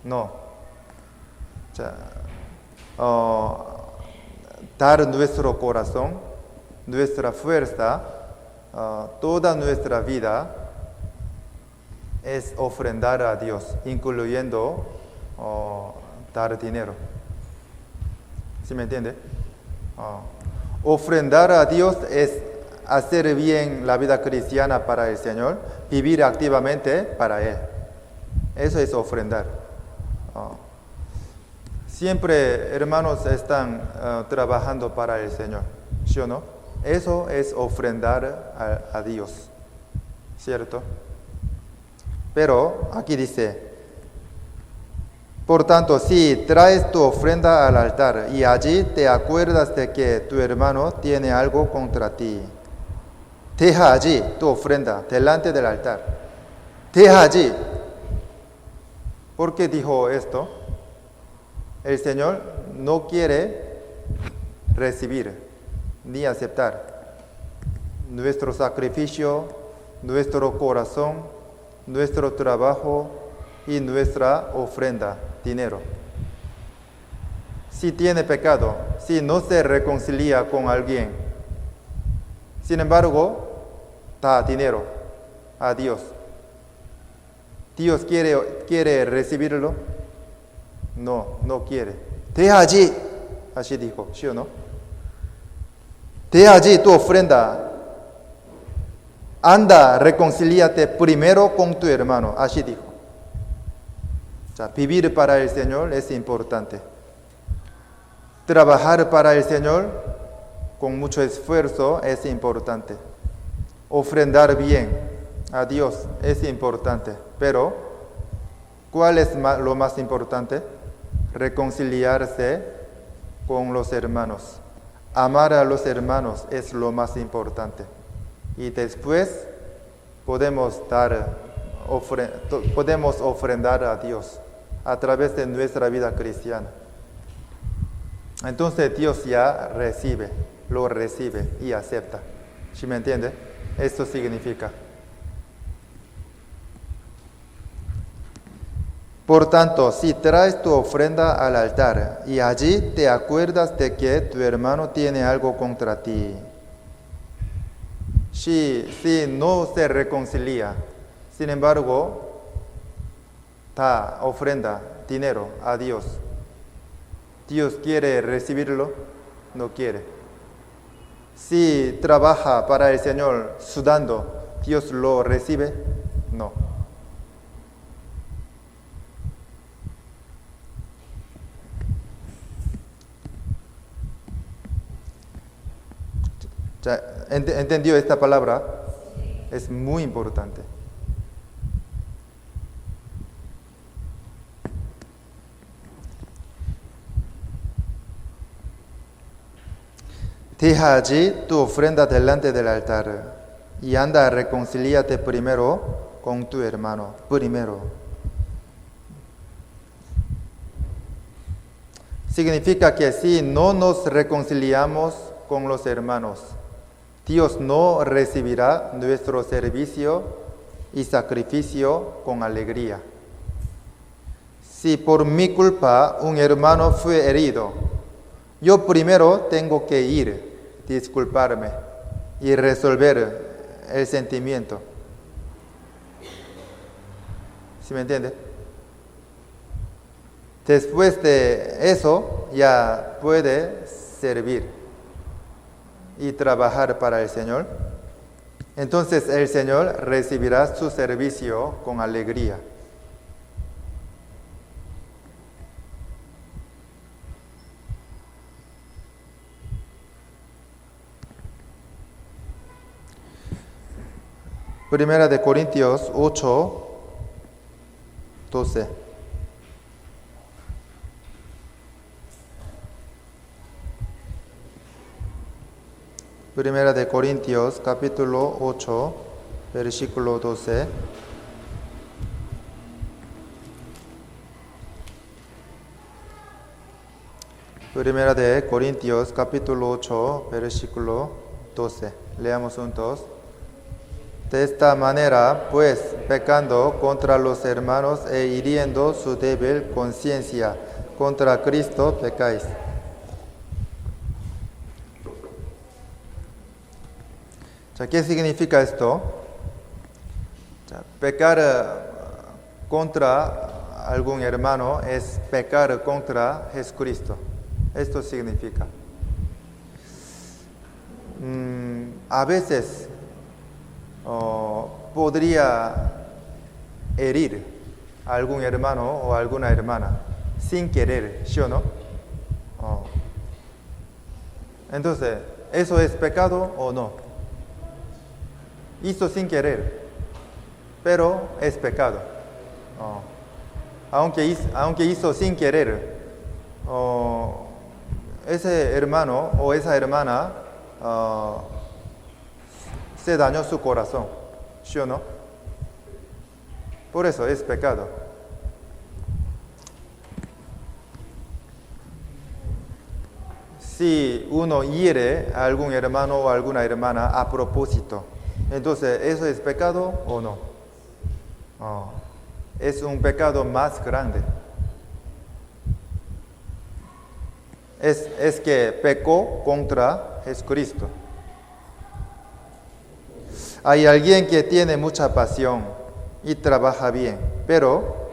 No. Dar nuestro corazón, nuestra fuerza, toda nuestra vida es ofrendar a Dios, incluyendo dar dinero. ¿Sí me entiende? Ofrendar a Dios es hacer bien la vida cristiana para el Señor, vivir activamente para Él. Eso es ofrendar. Siempre hermanos están trabajando para el Señor, ¿sí o no? Eso es ofrendar a Dios, ¿cierto? Pero aquí dice, por tanto, si traes tu ofrenda al altar y allí te acuerdas de que tu hermano tiene algo contra ti, deja allí tu ofrenda delante del altar. Deja allí. ¿Por qué dijo esto? El Señor no quiere recibir ni aceptar nuestro sacrificio, nuestro corazón, nuestro trabajo y nuestra ofrenda, dinero. Si tiene pecado, si no se reconcilia con alguien, sin embargo, da dinero a Dios. ¿Dios quiere recibirlo? No quiere. Deja allí, así dijo, ¿sí o no? Deja allí tu ofrenda. Anda, reconcíliate primero con tu hermano, así dijo. Vivir para el Señor es importante. Trabajar para el Señor con mucho esfuerzo es importante. Ofrendar bien a Dios es importante. Pero, ¿cuál es lo más importante? Reconciliarse con los hermanos. Amar a los hermanos es lo más importante. Y después podemos ofrendar a Dios a través de nuestra vida cristiana. Entonces Dios ya lo recibe y acepta. ¿Sí me entiende? Esto significa. Por tanto, si traes tu ofrenda al altar y allí te acuerdas de que tu hermano tiene algo contra ti, Si no se reconcilia, sin embargo, da ofrenda, dinero a Dios, ¿Dios quiere recibirlo? No quiere. Si trabaja para el Señor sudando, ¿Dios lo recibe? No. ¿Entendió esta palabra? Es muy importante. Deja allí tu ofrenda delante del altar y anda a reconciliarte primero con tu hermano. Primero. Significa que si no nos reconciliamos con los hermanos, Dios no recibirá nuestro servicio y sacrificio con alegría. Si por mi culpa un hermano fue herido, yo primero tengo que ir, disculparme y resolver el sentimiento. ¿Sí me entiende? Después de eso ya puede servir y trabajar para el Señor. Entonces el Señor recibirá su servicio con alegría. Primera de Corintios 8, 12. Primera de Corintios, capítulo 8, versículo 12. Primera de Corintios, capítulo 8, versículo 12. Leamos juntos. De esta manera, pues, pecando contra los hermanos e hiriendo su débil conciencia, contra Cristo pecáis. ¿Qué significa esto? Pecar contra algún hermano es pecar contra Jesucristo. Esto significa. A veces podría herir a algún hermano o a alguna hermana sin querer, ¿sí o no? Entonces, ¿eso es pecado o no? Hizo sin querer, pero es pecado. Aunque hizo sin querer, ese hermano o esa hermana se dañó su corazón, ¿sí o no? Por eso es pecado. Si uno hiere a algún hermano o alguna hermana a propósito, entonces, ¿eso es pecado o no? Es un pecado más grande. Es que pecó contra Jesucristo. Hay alguien que tiene mucha pasión y trabaja bien, pero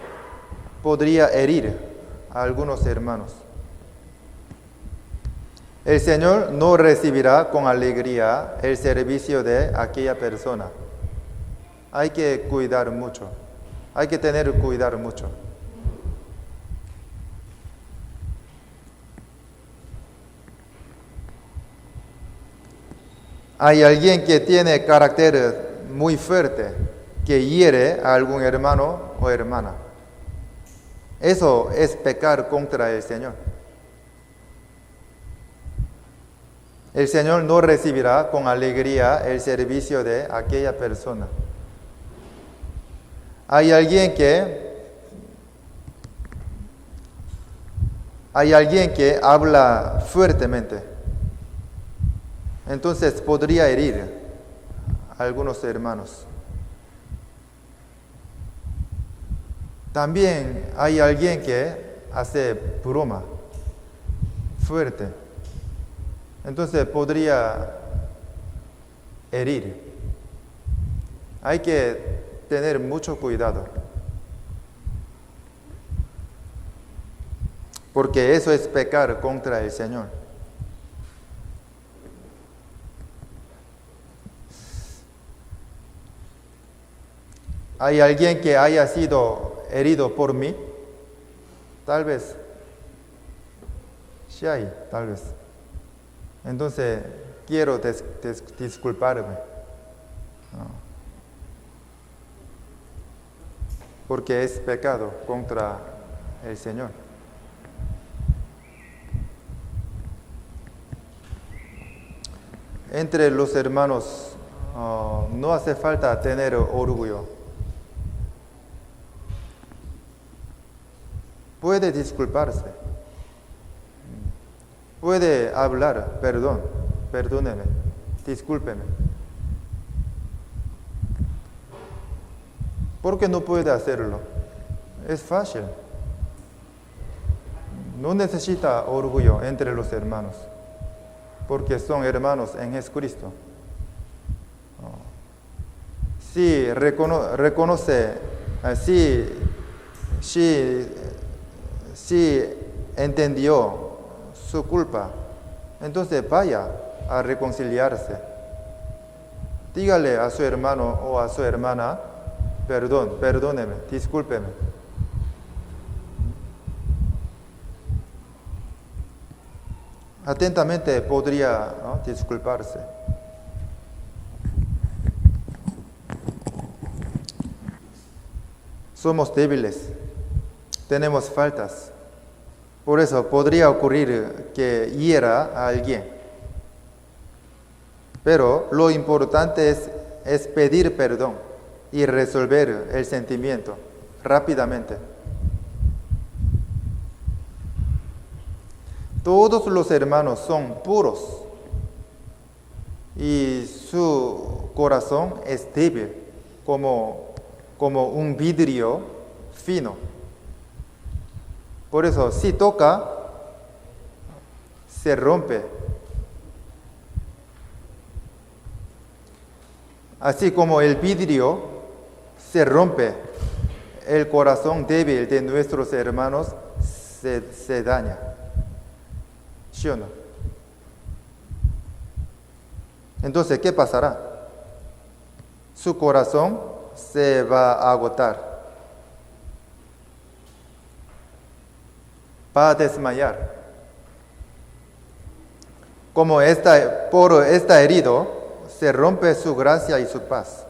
podría herir a algunos hermanos. El Señor no recibirá con alegría el servicio de aquella persona. Hay que cuidar mucho. Hay que tener cuidado mucho. Hay alguien que tiene carácter muy fuerte, que hiere a algún hermano o hermana. Eso es pecar contra el Señor. El Señor no recibirá con alegría el servicio de aquella persona. Hay alguien que habla fuertemente. Entonces podría herir a algunos hermanos. También hay alguien que hace broma fuerte. Entonces podría herir. Hay que tener mucho cuidado, porque eso es pecar contra el Señor. ¿Hay alguien que haya sido herido por mí? Tal vez. Sí hay, tal vez. Entonces, quiero disculparme. No. Porque es pecado contra el Señor. Entre los hermanos no hace falta tener orgullo. Puede disculparse. Puede hablar, perdóneme, discúlpeme. ¿Por qué no puede hacerlo? Es fácil. No necesita orgullo entre los hermanos, porque son hermanos en Jesucristo. Si reconoce, si entendió su culpa, entonces vaya a reconciliarse. Dígale a su hermano o a su hermana, perdóneme, discúlpeme. Atentamente podría disculparse. Somos débiles, tenemos faltas. Por eso podría ocurrir que hiera a alguien. Pero lo importante es pedir perdón y resolver el sentimiento rápidamente. Todos los hermanos son puros y su corazón es débil, como un vidrio fino. Por eso, si toca, se rompe. Así como el vidrio se rompe, el corazón débil de nuestros hermanos se daña. ¿Sí o no? Entonces, ¿qué pasará? Su corazón se va a agotar. Va a desmayar. Como está herido, se rompe su gracia y su paz.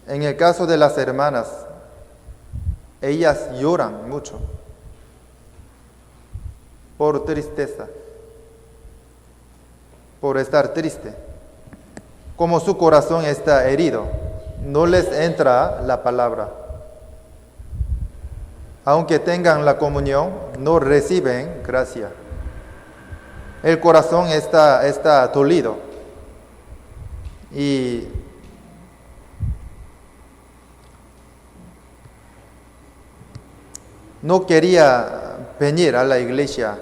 En el caso de las hermanas, ellas lloran mucho por tristeza, por estar triste. Como su corazón está herido, no les entra la palabra. Aunque tengan la comunión, no reciben gracia. El corazón está dolido. Y no quería venir a la iglesia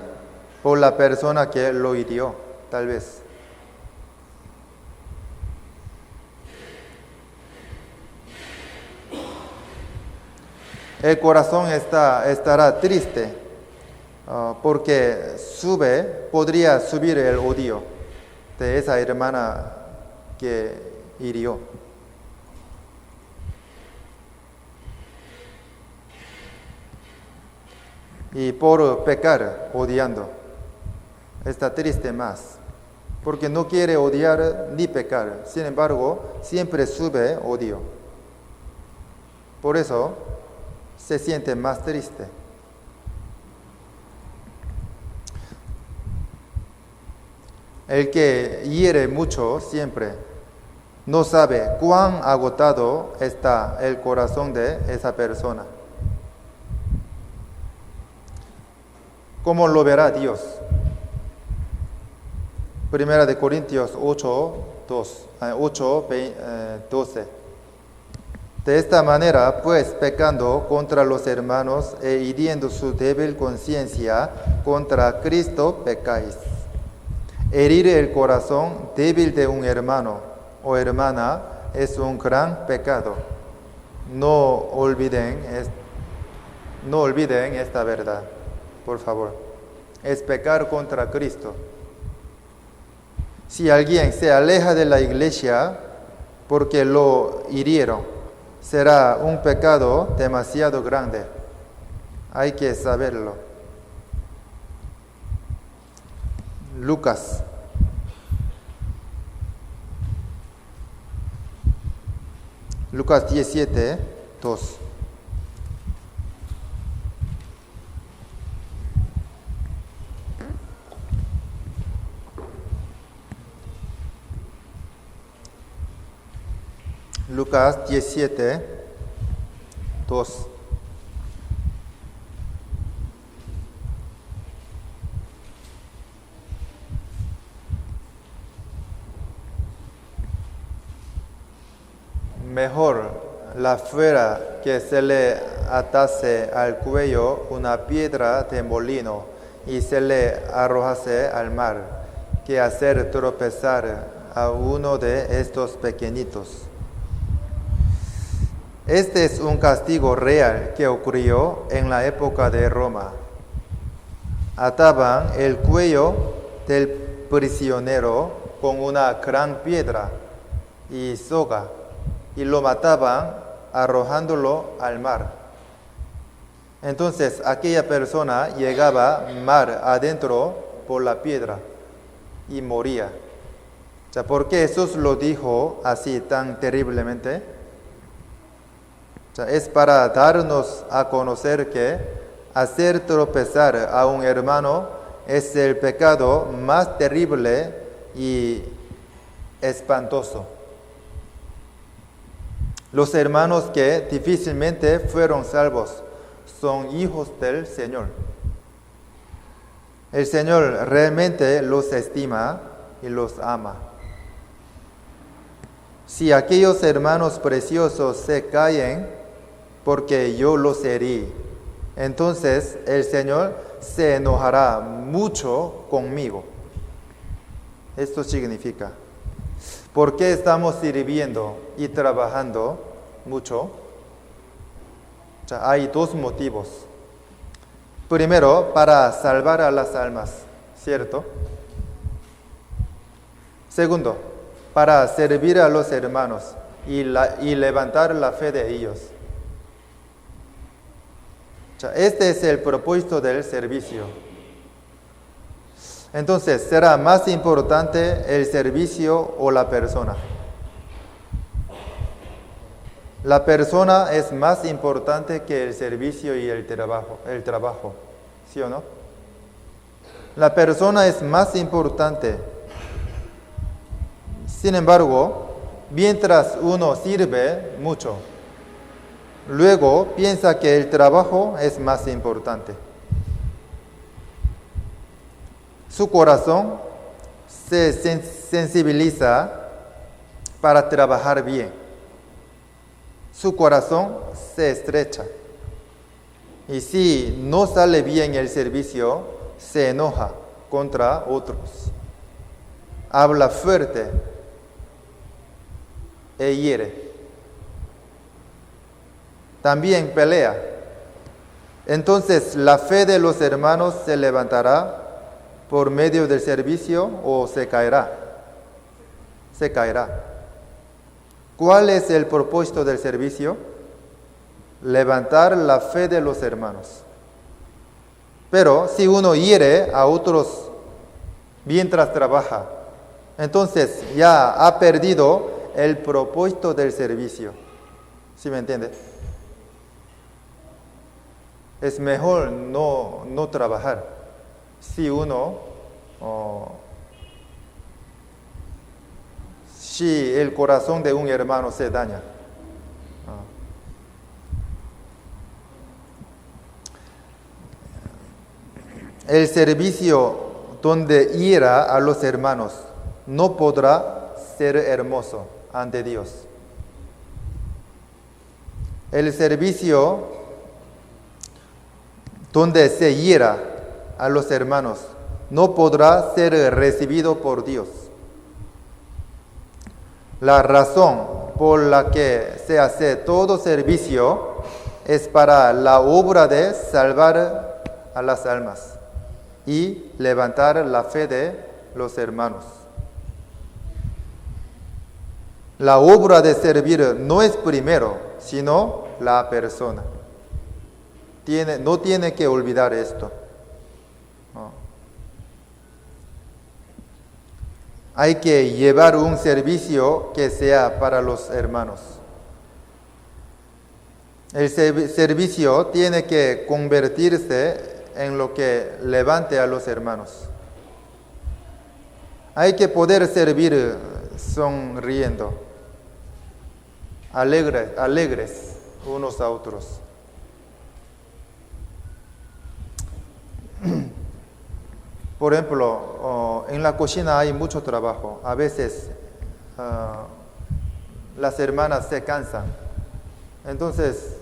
por la persona que lo hirió, tal vez. El corazón estará triste porque podría subir el odio de esa hermana que hirió. Y por pecar odiando, está triste más, porque no quiere odiar ni pecar. Sin embargo, siempre sube odio. Por eso se siente más triste. El que hiere mucho siempre no sabe cuán agotado está el corazón de esa persona. ¿Cómo lo verá Dios? Primera de Corintios 8:12. De esta manera, pues, pecando contra los hermanos e hiriendo su débil conciencia, contra Cristo pecáis. Herir el corazón débil de un hermano o hermana es un gran pecado. No olviden esta verdad, por favor. Es pecar contra Cristo. Si alguien se aleja de la iglesia porque lo hirieron, será un pecado demasiado grande. Hay que saberlo. Lucas. Lucas 17, 2. Lucas 17, 2. Mejor la fuera que se le atase al cuello una piedra de molino y se le arrojase al mar, que hacer tropezar a uno de estos pequeñitos. Este es un castigo real que ocurrió en la época de Roma. Ataban el cuello del prisionero con una gran piedra y soga y lo mataban arrojándolo al mar. Entonces aquella persona llegaba mar adentro por la piedra y moría. ¿Por qué Jesús lo dijo así tan terriblemente? Es para darnos a conocer que hacer tropezar a un hermano es el pecado más terrible y espantoso. Los hermanos que difícilmente fueron salvos son hijos del Señor. El Señor realmente los estima y los ama. Si aquellos hermanos preciosos se caen porque yo los herí, entonces el Señor se enojará mucho conmigo. Esto significa, ¿por qué estamos sirviendo y trabajando mucho? Hay dos motivos. Primero, para salvar a las almas, ¿cierto? Segundo, para servir a los hermanos y levantar la fe de ellos. Este es el propósito del servicio. Entonces, ¿será más importante el servicio o la persona? La persona es más importante que el servicio y el trabajo, ¿sí o no? La persona es más importante. Sin embargo, mientras uno sirve mucho, luego piensa que el trabajo es más importante. Su corazón se sensibiliza para trabajar bien. Su corazón se estrecha. Y si no sale bien el servicio, se enoja contra otros. Habla fuerte e hiere. También pelea. Entonces la fe de los hermanos se levantará por medio del servicio o se caerá. Se caerá. ¿Cuál es el propósito del servicio? Levantar la fe de los hermanos. Pero si uno hiere a otros mientras trabaja, entonces ya ha perdido el propósito del servicio. ¿Sí me entiende? Es mejor no trabajar si el corazón de un hermano se daña. El servicio donde hiera a los hermanos no podrá ser hermoso ante Dios. El servicio donde se hiera a los hermanos no podrá ser recibido por Dios. La razón por la que se hace todo servicio es para la obra de salvar a las almas y levantar la fe de los hermanos. La obra de servir no es primero, sino la persona. No tiene que olvidar esto. No. Hay que llevar un servicio que sea para los hermanos. El servicio tiene que convertirse en lo que levante a los hermanos. Hay que poder servir sonriendo, alegres unos a otros. Por ejemplo, en la cocina hay mucho trabajo. A veces las hermanas se cansan. Entonces,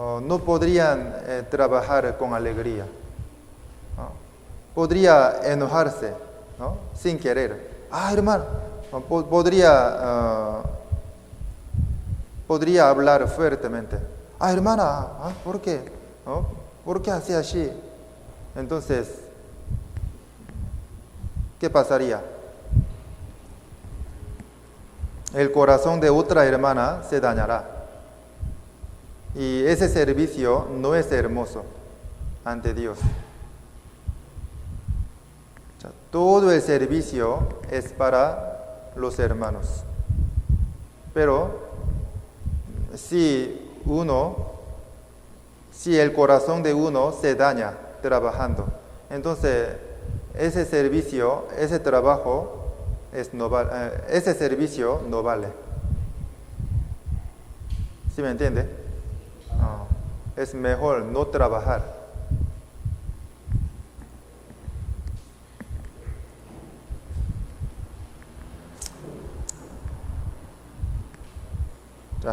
no podrían trabajar con alegría. ¿No? Podría enojarse, ¿no? Sin querer. Hermano, podría hablar fuertemente. Hermana, ¿por qué? ¿No? ¿Por qué hace así? Entonces, ¿qué pasaría? El corazón de otra hermana se dañará. Y ese servicio no es hermoso ante Dios. O sea, todo el servicio es para los hermanos. Pero si el corazón de uno se daña trabajando, entonces ese servicio, ese trabajo, ese servicio no vale. ¿Sí me entiende? No. Es mejor no trabajar.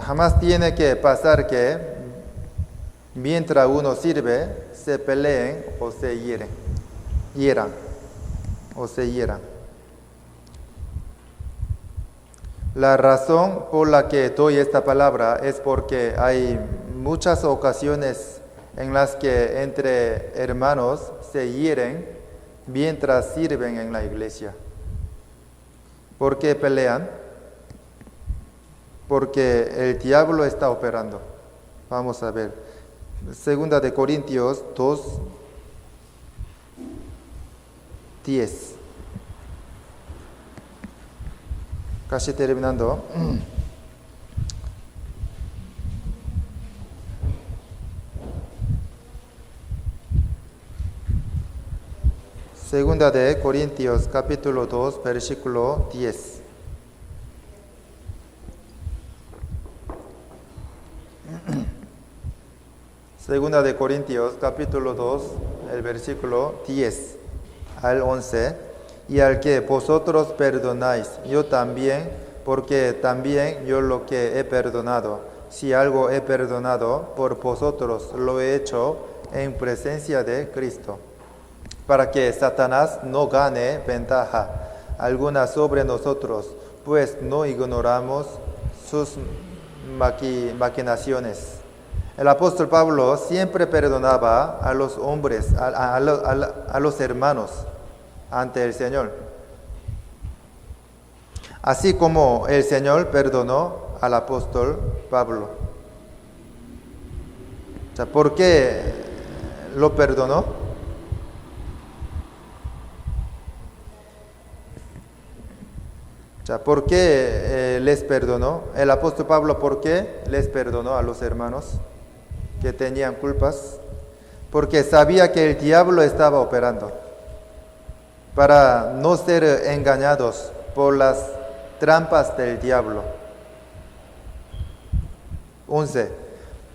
Jamás tiene que pasar que mientras uno sirve, se peleen o se hieran. La razón por la que doy esta palabra es porque hay muchas ocasiones en las que entre hermanos se hieren mientras sirven en la iglesia. ¿Por qué pelean? Porque el diablo está operando. Vamos a ver. Segunda de Corintios 2:10. Casi terminando. Segunda de Corintios capítulo 2, versículo 10. Segunda de Corintios capítulo 2, el versículo 10 al 11. Y al que vosotros perdonáis, yo también, porque también yo lo que he perdonado. Si algo he perdonado por vosotros, lo he hecho en presencia de Cristo, para que Satanás no gane ventaja alguna sobre nosotros, pues no ignoramos sus maquinaciones. El apóstol Pablo siempre perdonaba a los hombres, a los hermanos, ante el Señor. Así como el Señor perdonó al apóstol Pablo. O sea, ¿por qué lo perdonó? O sea, ¿por qué les perdonó? El apóstol Pablo, ¿por qué les perdonó a los hermanos que tenían culpas? Porque sabía que el diablo estaba operando, para no ser engañados por las trampas del diablo. 11.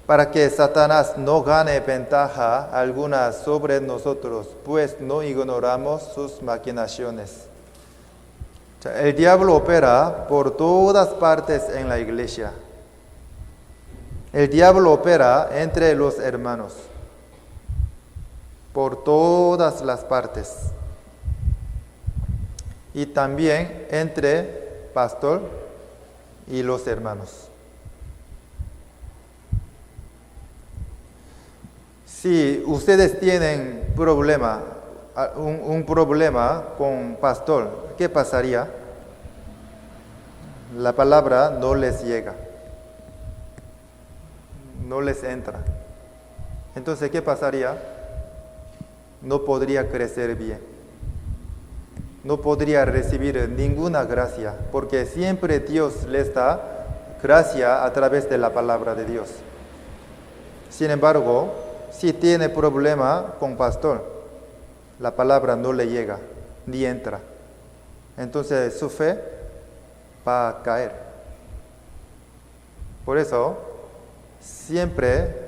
Para que Satanás no gane ventaja alguna sobre nosotros, pues no ignoramos sus maquinaciones. O sea, el diablo opera por todas partes en la iglesia. El diablo opera entre los hermanos, por todas las partes. Y también entre pastor y los hermanos. Si ustedes tienen un problema con pastor, ¿qué pasaría? La palabra no les llega, no les entra. Entonces, ¿qué pasaría? No podría crecer bien, no podría recibir ninguna gracia, porque siempre Dios les da gracia a través de la palabra de Dios. Sin embargo, si tiene problema con pastor, la palabra no le llega, ni entra. Entonces su fe va a caer. Por eso, siempre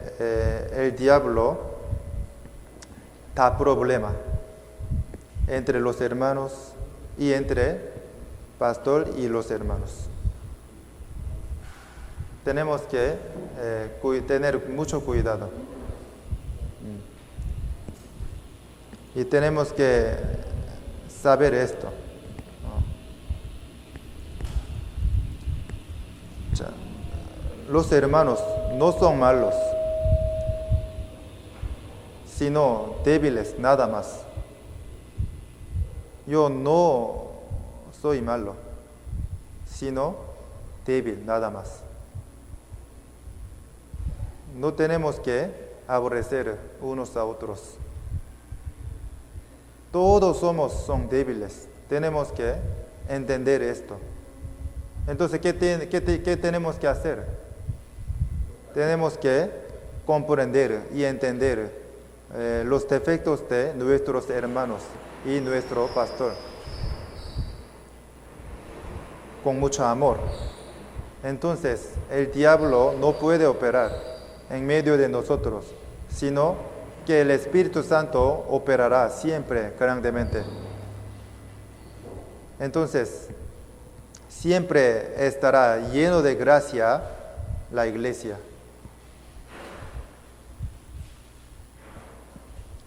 el diablo da problema entre los hermanos y entre pastor y los hermanos. Tenemos que tener mucho cuidado. Y tenemos que saber esto. Los hermanos no son malos, sino débiles nada más. Yo no soy malo, sino débil nada más. No tenemos que aborrecer unos a otros. Todos son débiles. Tenemos que entender esto. Entonces, ¿qué tenemos que hacer? Tenemos que comprender y entender los defectos de nuestros hermanos y nuestro pastor con mucho amor. Entonces, el diablo no puede operar en medio de nosotros, sino que el Espíritu Santo operará siempre grandemente. Entonces, siempre estará lleno de gracia la iglesia.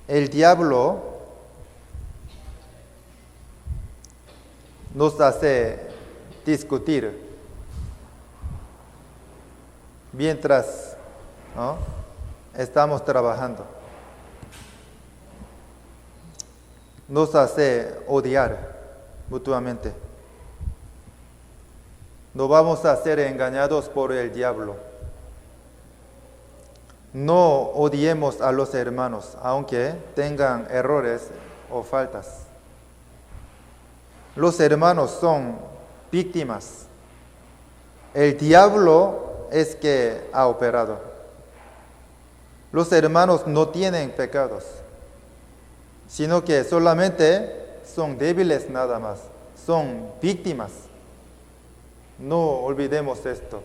El diablo nos hace discutir mientras estamos trabajando. Nos hace odiar mutuamente. No vamos a ser engañados por el diablo. No odiemos a los hermanos, aunque tengan errores o faltas. Los hermanos son víctimas. El diablo es que ha operado. Los hermanos no tienen pecados, sino que solamente son débiles nada más, son víctimas. No olvidemos esto.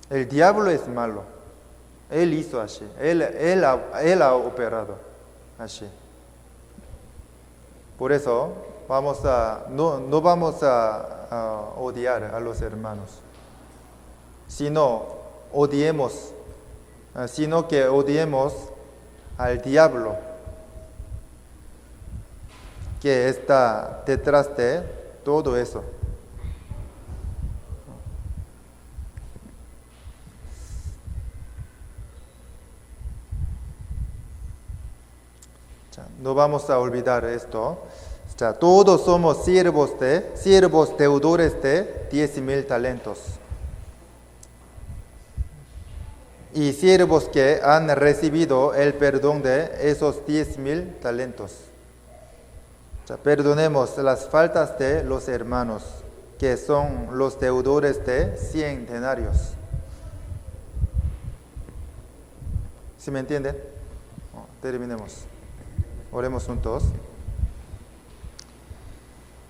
El diablo es malo. Él hizo así. Él ha operado así. Por eso no vamos a odiar a los hermanos, sino que odiemos al diablo que está detrás de todo eso. No vamos a olvidar esto. Todos somos siervos deudores de 10,000 talentos. Y siervos que han recibido el perdón de esos 10,000 talentos. Perdonemos las faltas de los hermanos, que son los deudores de 100 denarios. ¿Sí me entienden? Terminemos. Oremos juntos.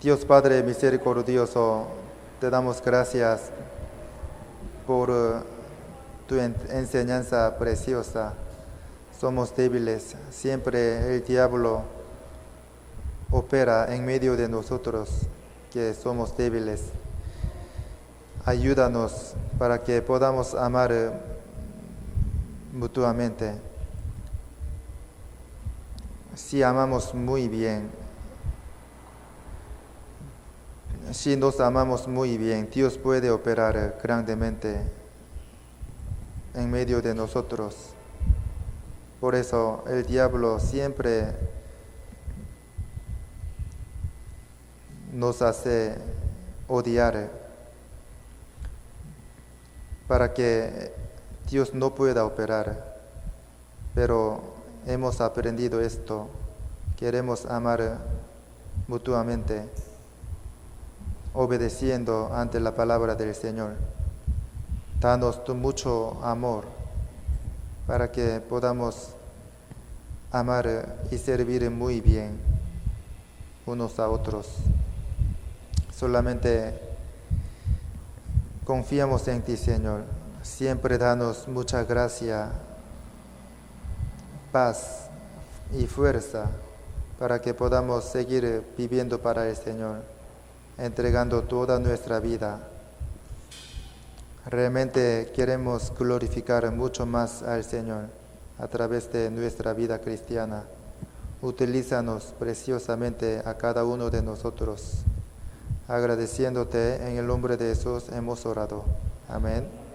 Dios Padre misericordioso, te damos gracias por tu enseñanza preciosa. Somos débiles, siempre el diablo opera en medio de nosotros, que somos débiles. Ayúdanos para que podamos amar mutuamente. Si amamos muy bien, Si nos amamos muy bien, Dios puede operar grandemente en medio de nosotros. Por eso el diablo siempre nos hace odiar para que Dios no pueda operar. Pero hemos aprendido esto. Queremos amar mutuamente, obedeciendo ante la palabra del Señor. Danos tu mucho amor para que podamos amar y servir muy bien unos a otros. Solamente confiamos en ti, Señor. Siempre danos mucha gracia, paz y fuerza para que podamos seguir viviendo para el Señor, entregando toda nuestra vida. Realmente queremos glorificar mucho más al Señor a través de nuestra vida cristiana. Utilízanos preciosamente a cada uno de nosotros. Agradeciéndote en el nombre de Jesús hemos orado. Amén.